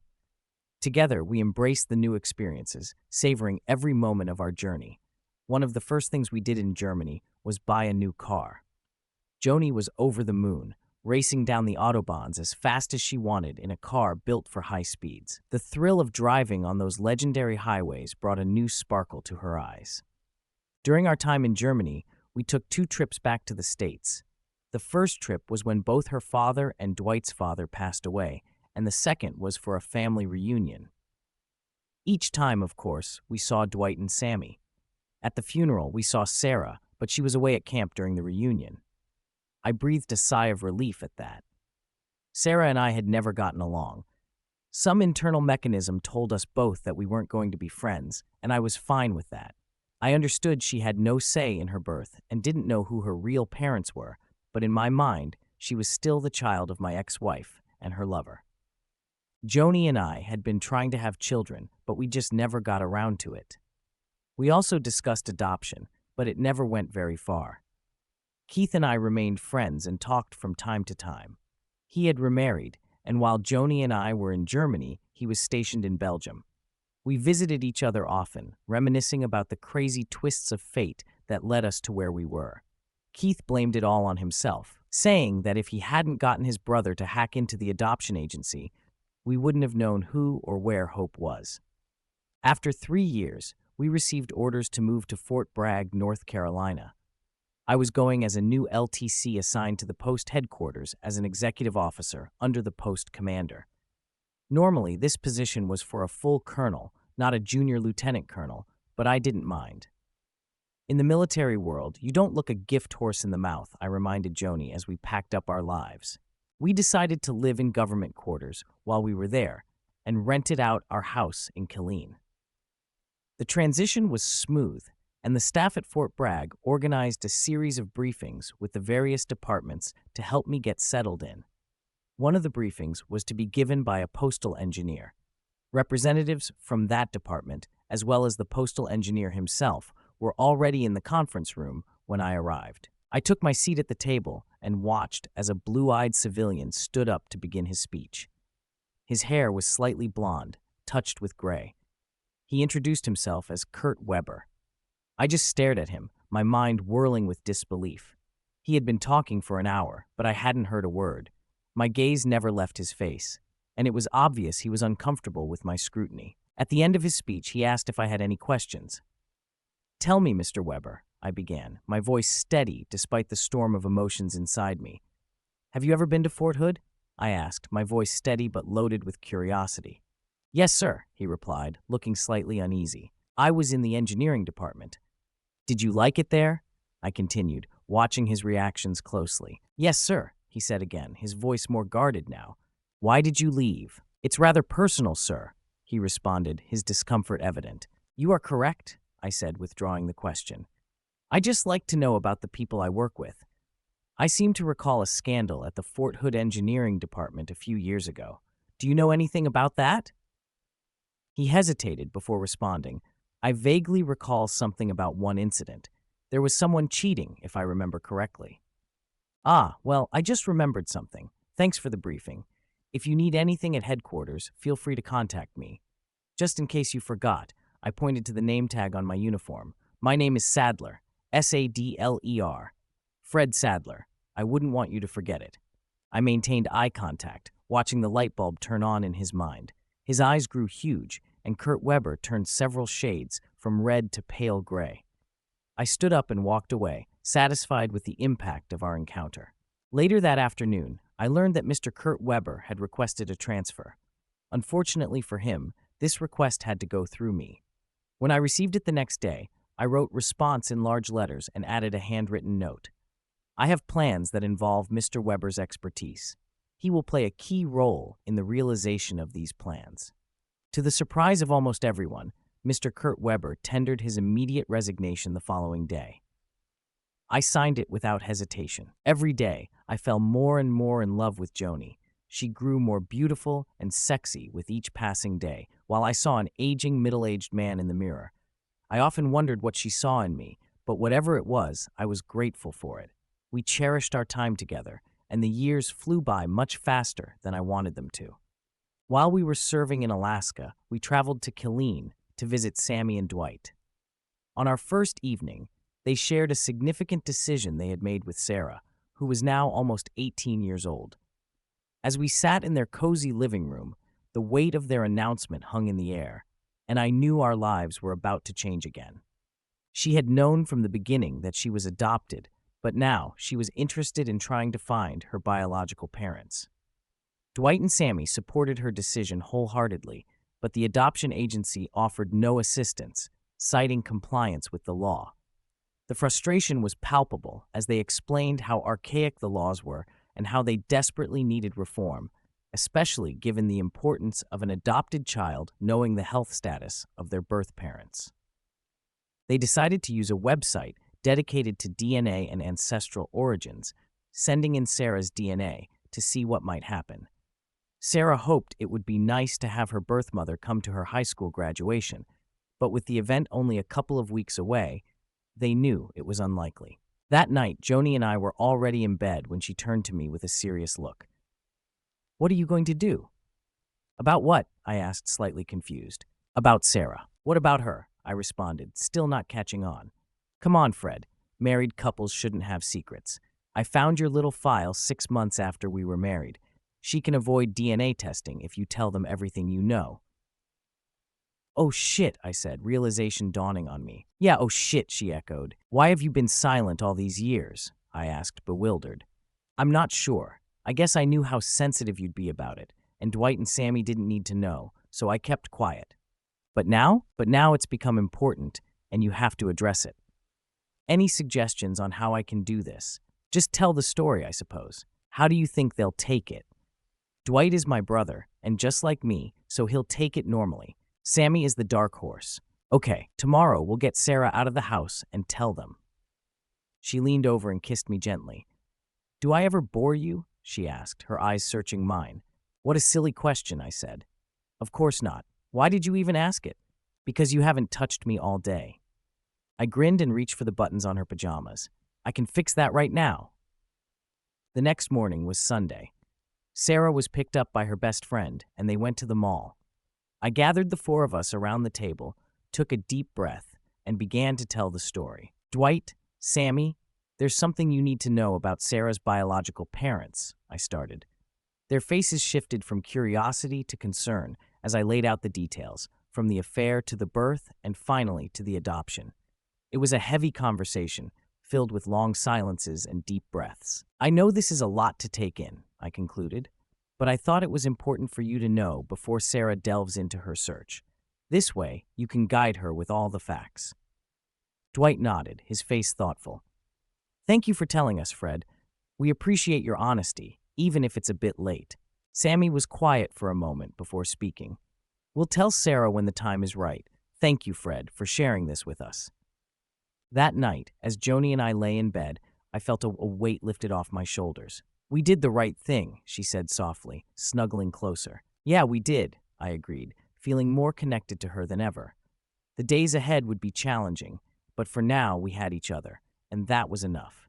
Together, we embraced the new experiences, savoring every moment of our journey. One of the first things we did in Germany was buy a new car. Joni was over the moon, racing down the autobahns as fast as she wanted in a car built for high speeds. The thrill of driving on those legendary highways brought a new sparkle to her eyes. During our time in Germany, we took 2 trips back to the States. The first trip was when both her father and Dwight's father passed away, and the second was for a family reunion. Each time, of course, we saw Dwight and Sammy. At the funeral, we saw Sarah, but she was away at camp during the reunion. I breathed a sigh of relief at that. Sarah and I had never gotten along. Some internal mechanism told us both that we weren't going to be friends, and I was fine with that. I understood she had no say in her birth and didn't know who her real parents were, but in my mind, she was still the child of my ex-wife and her lover. Joni and I had been trying to have children, but we just never got around to it. We also discussed adoption, but it never went very far. Keith and I remained friends and talked from time to time. He had remarried, and while Joni and I were in Germany, he was stationed in Belgium. We visited each other often, reminiscing about the crazy twists of fate that led us to where we were. Keith blamed it all on himself, saying that if he hadn't gotten his brother to hack into the adoption agency, we wouldn't have known who or where Hope was. After 3 years, we received orders to move to Fort Bragg, North Carolina. I was going as a new LTC assigned to the post headquarters as an executive officer under the post commander. Normally, this position was for a full colonel, not a junior lieutenant colonel, but I didn't mind. In the military world, you don't look a gift horse in the mouth, I reminded Joni as we packed up our lives. We decided to live in government quarters while we were there and rented out our house in Killeen. The transition was smooth, and the staff at Fort Bragg organized a series of briefings with the various departments to help me get settled in. One of the briefings was to be given by a postal engineer. Representatives from that department, as well as the postal engineer himself, were already in the conference room when I arrived. I took my seat at the table and watched as a blue-eyed civilian stood up to begin his speech. His hair was slightly blonde, touched with gray. He introduced himself as Kurt Weber. I just stared at him, my mind whirling with disbelief. He had been talking for an hour, but I hadn't heard a word. My gaze never left his face, and it was obvious he was uncomfortable with my scrutiny. At the end of his speech, he asked if I had any questions. "Tell me, Mr. Weber," I began, my voice steady despite the storm of emotions inside me. "Have you ever been to Fort Hood?" I asked, my voice steady but loaded with curiosity. "Yes, sir," he replied, looking slightly uneasy. "I was in the engineering department." "Did you like it there?" I continued, watching his reactions closely. "Yes, sir," he said again, his voice more guarded now. "Why did you leave?" "It's rather personal, sir," he responded, his discomfort evident. "You are correct," I said, withdrawing the question. "I just like to know about the people I work with. I seem to recall a scandal at the Fort Hood Engineering Department a few years ago. Do you know anything about that?" He hesitated before responding. "I vaguely recall something about one incident. There was someone cheating, if I remember correctly." "Ah, well, I just remembered something. Thanks for the briefing. If you need anything at headquarters, feel free to contact me. Just in case you forgot," I pointed to the name tag on my uniform. "My name is Sadler, Sadler. Fred Sadler. I wouldn't want you to forget it." I maintained eye contact, watching the light bulb turn on in his mind. His eyes grew huge, and Kurt Weber turned several shades from red to pale gray. I stood up and walked away, satisfied with the impact of our encounter. Later that afternoon, I learned that Mr. Kurt Weber had requested a transfer. Unfortunately for him, this request had to go through me. When I received it the next day, I wrote response in large letters and added a handwritten note. "I have plans that involve Mr. Weber's expertise. He will play a key role in the realization of these plans." To the surprise of almost everyone, Mr. Kurt Weber tendered his immediate resignation the following day. I signed it without hesitation. Every day, I fell more and more in love with Joni. She grew more beautiful and sexy with each passing day, while I saw an aging, middle-aged man in the mirror. I often wondered what she saw in me, but whatever it was, I was grateful for it. We cherished our time together, and the years flew by much faster than I wanted them to. While we were serving in Alaska, we traveled to Killeen to visit Sammy and Dwight. On our first evening, they shared a significant decision they had made with Sarah, who was now almost 18 years old. As we sat in their cozy living room, the weight of their announcement hung in the air, and I knew our lives were about to change again. She had known from the beginning that she was adopted, but now she was interested in trying to find her biological parents. Dwight and Sammy supported her decision wholeheartedly, but the adoption agency offered no assistance, citing compliance with the law. The frustration was palpable as they explained how archaic the laws were and how they desperately needed reform, especially given the importance of an adopted child knowing the health status of their birth parents. They decided to use a website dedicated to DNA and ancestral origins, sending in Sarah's DNA to see what might happen. Sarah hoped it would be nice to have her birth mother come to her high school graduation, but with the event only a couple of weeks away, they knew it was unlikely. That night, Joni and I were already in bed when she turned to me with a serious look. "What are you going to do?" "About what?" I asked, slightly confused. "About Sarah." "What about her?" I responded, still not catching on. "Come on, Fred. Married couples shouldn't have secrets. I found your little file 6 months after we were married. She can avoid DNA testing if you tell them everything you know." "Oh shit," I said, realization dawning on me. "Yeah, oh shit," she echoed. "Why have you been silent all these years?" I asked, bewildered. "I'm not sure. I guess I knew how sensitive you'd be about it, and Dwight and Sammy didn't need to know, so I kept quiet. But now it's become important, and you have to address it. Any suggestions on how I can do this? Just tell the story, I suppose. How do you think they'll take it?" "Dwight is my brother, and just like me, so he'll take it normally. Sammy is the dark horse. Okay, tomorrow we'll get Sarah out of the house and tell them." She leaned over and kissed me gently. "Do I ever bore you?" she asked, her eyes searching mine. "What a silly question," I said. "Of course not. Why did you even ask it?" "Because you haven't touched me all day." I grinned and reached for the buttons on her pajamas. "I can fix that right now." The next morning was Sunday. Sarah was picked up by her best friend, and they went to the mall. I gathered the four of us around the table, took a deep breath, and began to tell the story. "Dwight, Sammy, there's something you need to know about Sarah's biological parents," I started. Their faces shifted from curiosity to concern as I laid out the details, from the affair to the birth and finally to the adoption. It was a heavy conversation, filled with long silences and deep breaths. "I know this is a lot to take in," I concluded, "but I thought it was important for you to know before Sarah delves into her search. This way, you can guide her with all the facts." Dwight nodded, his face thoughtful. "Thank you for telling us, Fred. We appreciate your honesty, even if it's a bit late." Sammy was quiet for a moment before speaking. "We'll tell Sarah when the time is right. Thank you, Fred, for sharing this with us." That night, as Joni and I lay in bed, I felt a weight lifted off my shoulders. "We did the right thing," she said softly, snuggling closer. "Yeah, we did," I agreed, feeling more connected to her than ever. The days ahead would be challenging, but for now we had each other, and that was enough.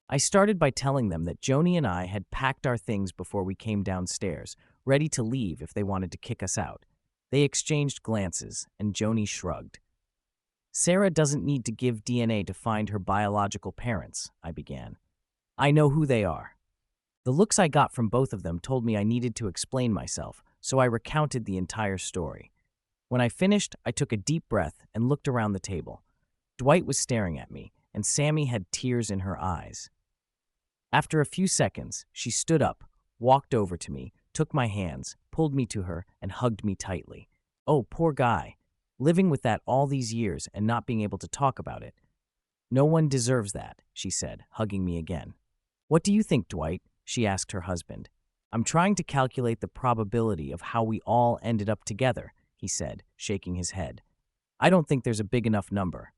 I started by telling them that Joni and I had packed our things before we came downstairs, ready to leave if they wanted to kick us out. They exchanged glances, and Joni shrugged. "Sarah doesn't need to give DNA to find her biological parents," I began. "I know who they are." The looks I got from both of them told me I needed to explain myself, so I recounted the entire story. When I finished, I took a deep breath and looked around the table. Dwight was staring at me, and Sammy had tears in her eyes. After a few seconds, she stood up, walked over to me, took my hands, pulled me to her, and hugged me tightly. "Oh, poor guy. Living with that all these years and not being able to talk about it. No one deserves that," she said, hugging me again. "What do you think, Dwight?" she asked her husband. "I'm trying to calculate the probability of how we all ended up together," he said, shaking his head. "I don't think there's a big enough number."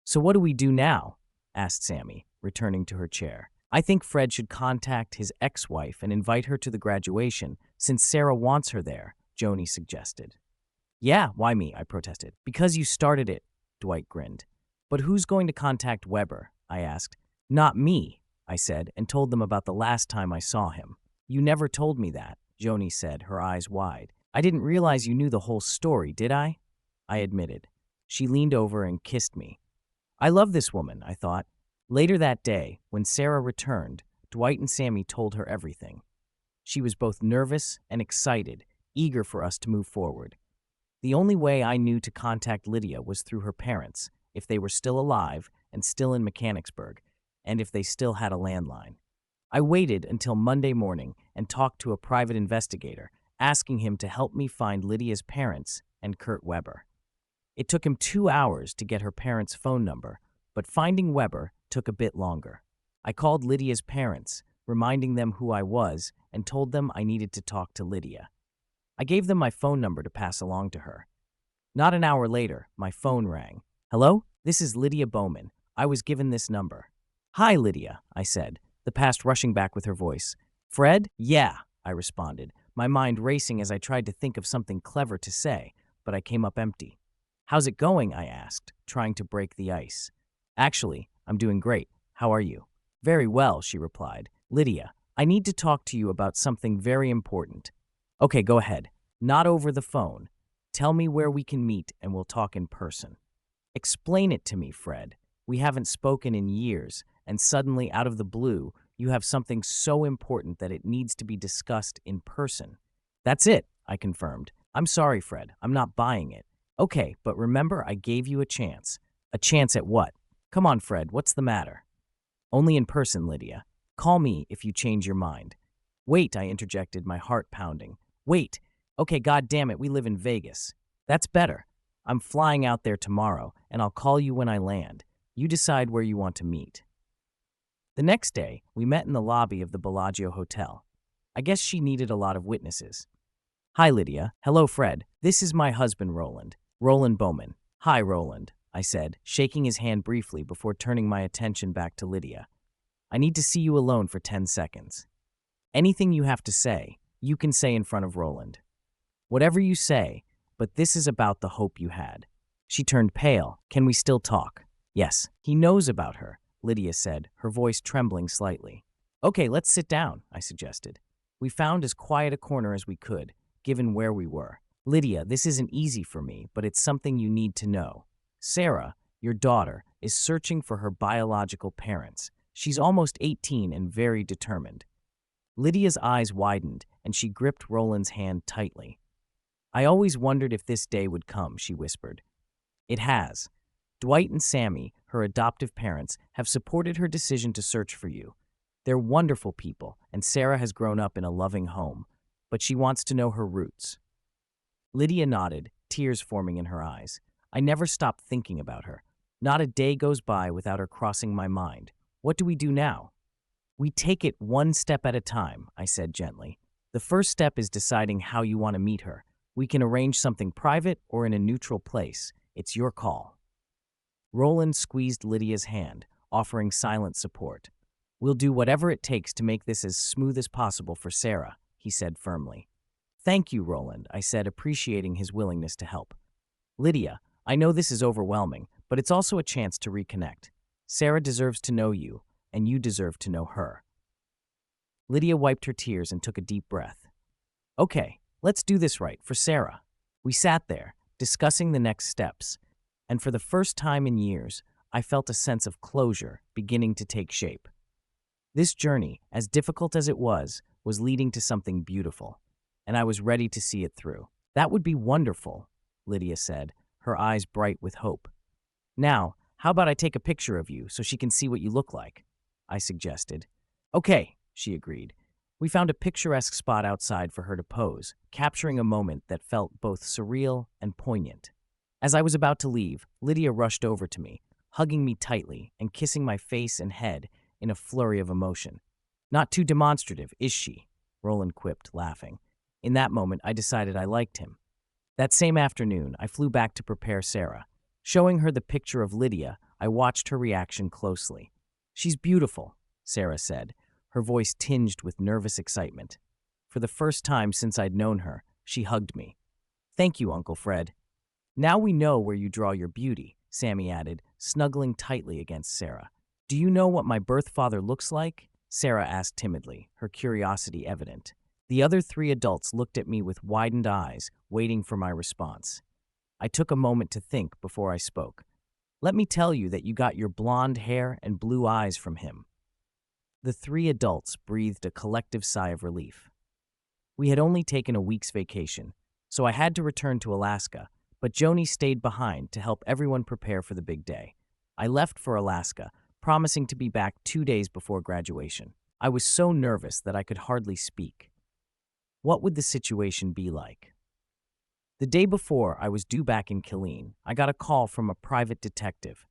"So what do we do now?" asked Sammy, returning to her chair. "I think Fred should contact his ex-wife and invite her to the graduation, since Sarah wants her there," Joni suggested. "Yeah, why me?" I protested. "Because you started it," Dwight grinned. "But who's going to contact Weber?" I asked. "Not me," I said, and told them about the last time I saw him. "You never told me that," Joni said, her eyes wide. I didn't realize you knew the whole story, did I? I admitted. She leaned over and kissed me. I love this woman, I thought. Later that day, when Sarah returned, Dwight and Sammy told her everything. She was both nervous and excited, eager for us to move forward. The only way I knew to contact Lydia was through her parents, if they were still alive and still in Mechanicsburg, and if they still had a landline. I waited until Monday morning and talked to a private investigator, asking him to help me find Lydia's parents and Kurt Weber. It took him 2 hours to get her parents' phone number, but finding Weber took a bit longer. I called Lydia's parents, reminding them who I was, and told them I needed to talk to Lydia. I gave them my phone number to pass along to her. Not an hour later, my phone rang. Hello? This is Lydia Bowman. I was given this number. Hi, Lydia, I said, the past rushing back with her voice. Fred? Yeah, I responded, my mind racing as I tried to think of something clever to say, but I came up empty. How's it going? I asked, trying to break the ice. Actually, I'm doing great. How are you? Very well, she replied. Lydia, I need to talk to you about something very important. Okay, go ahead. Not over the phone. Tell me where we can meet and we'll talk in person. Explain it to me, Fred. We haven't spoken in years, and suddenly, out of the blue, you have something so important that it needs to be discussed in person. That's it, I confirmed. I'm sorry, Fred. I'm not buying it. Okay, but remember, I gave you a chance. A chance at what? Come on, Fred, what's the matter? Only in person, Lydia. Call me if you change your mind. Wait, I interjected, my heart pounding. Wait. Okay, God damn it, we live in Vegas. That's better. I'm flying out there tomorrow, and I'll call you when I land. You decide where you want to meet. The next day, we met in the lobby of the Bellagio Hotel. I guess she needed a lot of witnesses. Hi, Lydia. Hello, Fred. This is my husband, Roland. Roland Bowman. Hi, Roland, I said, shaking his hand briefly before turning my attention back to Lydia. I need to see you alone for 10 seconds. Anything you have to say, you can say in front of Roland. Whatever you say, but this is about the hope you had. She turned pale. Can we still talk? Yes. He knows about her, Lydia said, her voice trembling slightly. Okay, let's sit down, I suggested. We found as quiet a corner as we could, given where we were. Lydia, this isn't easy for me, but it's something you need to know. Sarah, your daughter, is searching for her biological parents. She's almost 18 and very determined. Lydia's eyes widened, and she gripped Roland's hand tightly. I always wondered if this day would come, she whispered. It has. Dwight and Sammy, her adoptive parents, have supported her decision to search for you. They're wonderful people, and Sarah has grown up in a loving home, but she wants to know her roots. Lydia nodded, tears forming in her eyes. I never stopped thinking about her. Not a day goes by without her crossing my mind. What do we do now? We take it one step at a time, I said gently. The first step is deciding how you want to meet her. We can arrange something private or in a neutral place. It's your call. Roland squeezed Lydia's hand, offering silent support. We'll do whatever it takes to make this as smooth as possible for Sarah, he said firmly. Thank you, Roland, I said, appreciating his willingness to help. Lydia, I know this is overwhelming, but it's also a chance to reconnect. Sarah deserves to know you, and you deserve to know her. Lydia wiped her tears and took a deep breath. Okay, let's do this right, for Sarah. We sat there, discussing the next steps, and for the first time in years, I felt a sense of closure beginning to take shape. This journey, as difficult as it was leading to something beautiful, and I was ready to see it through. That would be wonderful, Lydia said, her eyes bright with hope. Now, how about I take a picture of you so she can see what you look like? I suggested. Okay, she agreed. We found a picturesque spot outside for her to pose, capturing a moment that felt both surreal and poignant. As I was about to leave, Lydia rushed over to me, hugging me tightly and kissing my face and head in a flurry of emotion. Not too demonstrative, is she? Roland quipped, laughing. In that moment, I decided I liked him. That same afternoon, I flew back to prepare Sarah. Showing her the picture of Lydia, I watched her reaction closely. She's beautiful, Sarah said, her voice tinged with nervous excitement. For the first time since I'd known her, she hugged me. Thank you, Uncle Fred. Now we know where you draw your beauty, Sammy added, snuggling tightly against Sarah. Do you know what my birth father looks like? Sarah asked timidly, her curiosity evident. The other three adults looked at me with widened eyes, waiting for my response. I took a moment to think before I spoke. Let me tell you that you got your blonde hair and blue eyes from him. The three adults breathed a collective sigh of relief. We had only taken a week's vacation, so I had to return to Alaska, but Joni stayed behind to help everyone prepare for the big day. I left for Alaska, promising to be back 2 days before graduation. I was so nervous that I could hardly speak. What would the situation be like? The day before I was due back in Killeen, I got a call from a private detective.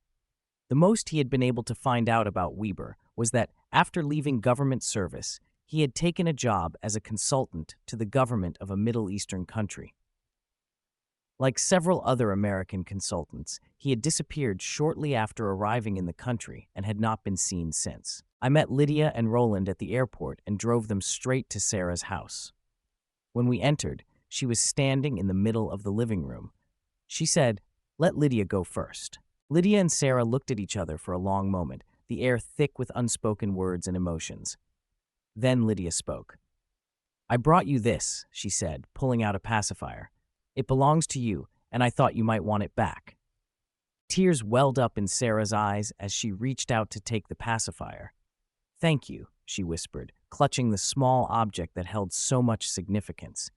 The most he had been able to find out about Weber was that, after leaving government service, he had taken a job as a consultant to the government of a Middle Eastern country. Like several other American consultants, he had disappeared shortly after arriving in the country and had not been seen since. I met Lydia and Roland at the airport and drove them straight to Sarah's house. When we entered, she was standing in the middle of the living room. She said, "Let Lydia go first." Lydia and Sarah looked at each other for a long moment, the air thick with unspoken words and emotions. Then Lydia spoke. "I brought you this," she said, pulling out a pacifier. "It belongs to you, and I thought you might want it back." Tears welled up in Sarah's eyes as she reached out to take the pacifier. "Thank you," she whispered, clutching the small object that held so much significance.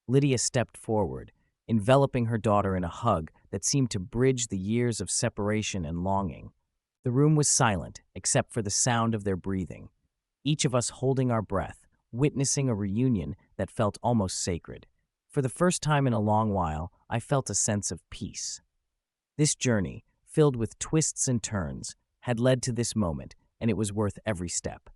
Lydia stepped forward, enveloping her daughter in a hug that seemed to bridge the years of separation and longing. The room was silent, except for the sound of their breathing, each of us holding our breath, witnessing a reunion that felt almost sacred. For the first time in a long while, I felt a sense of peace. This journey, filled with twists and turns, had led to this moment, and it was worth every step.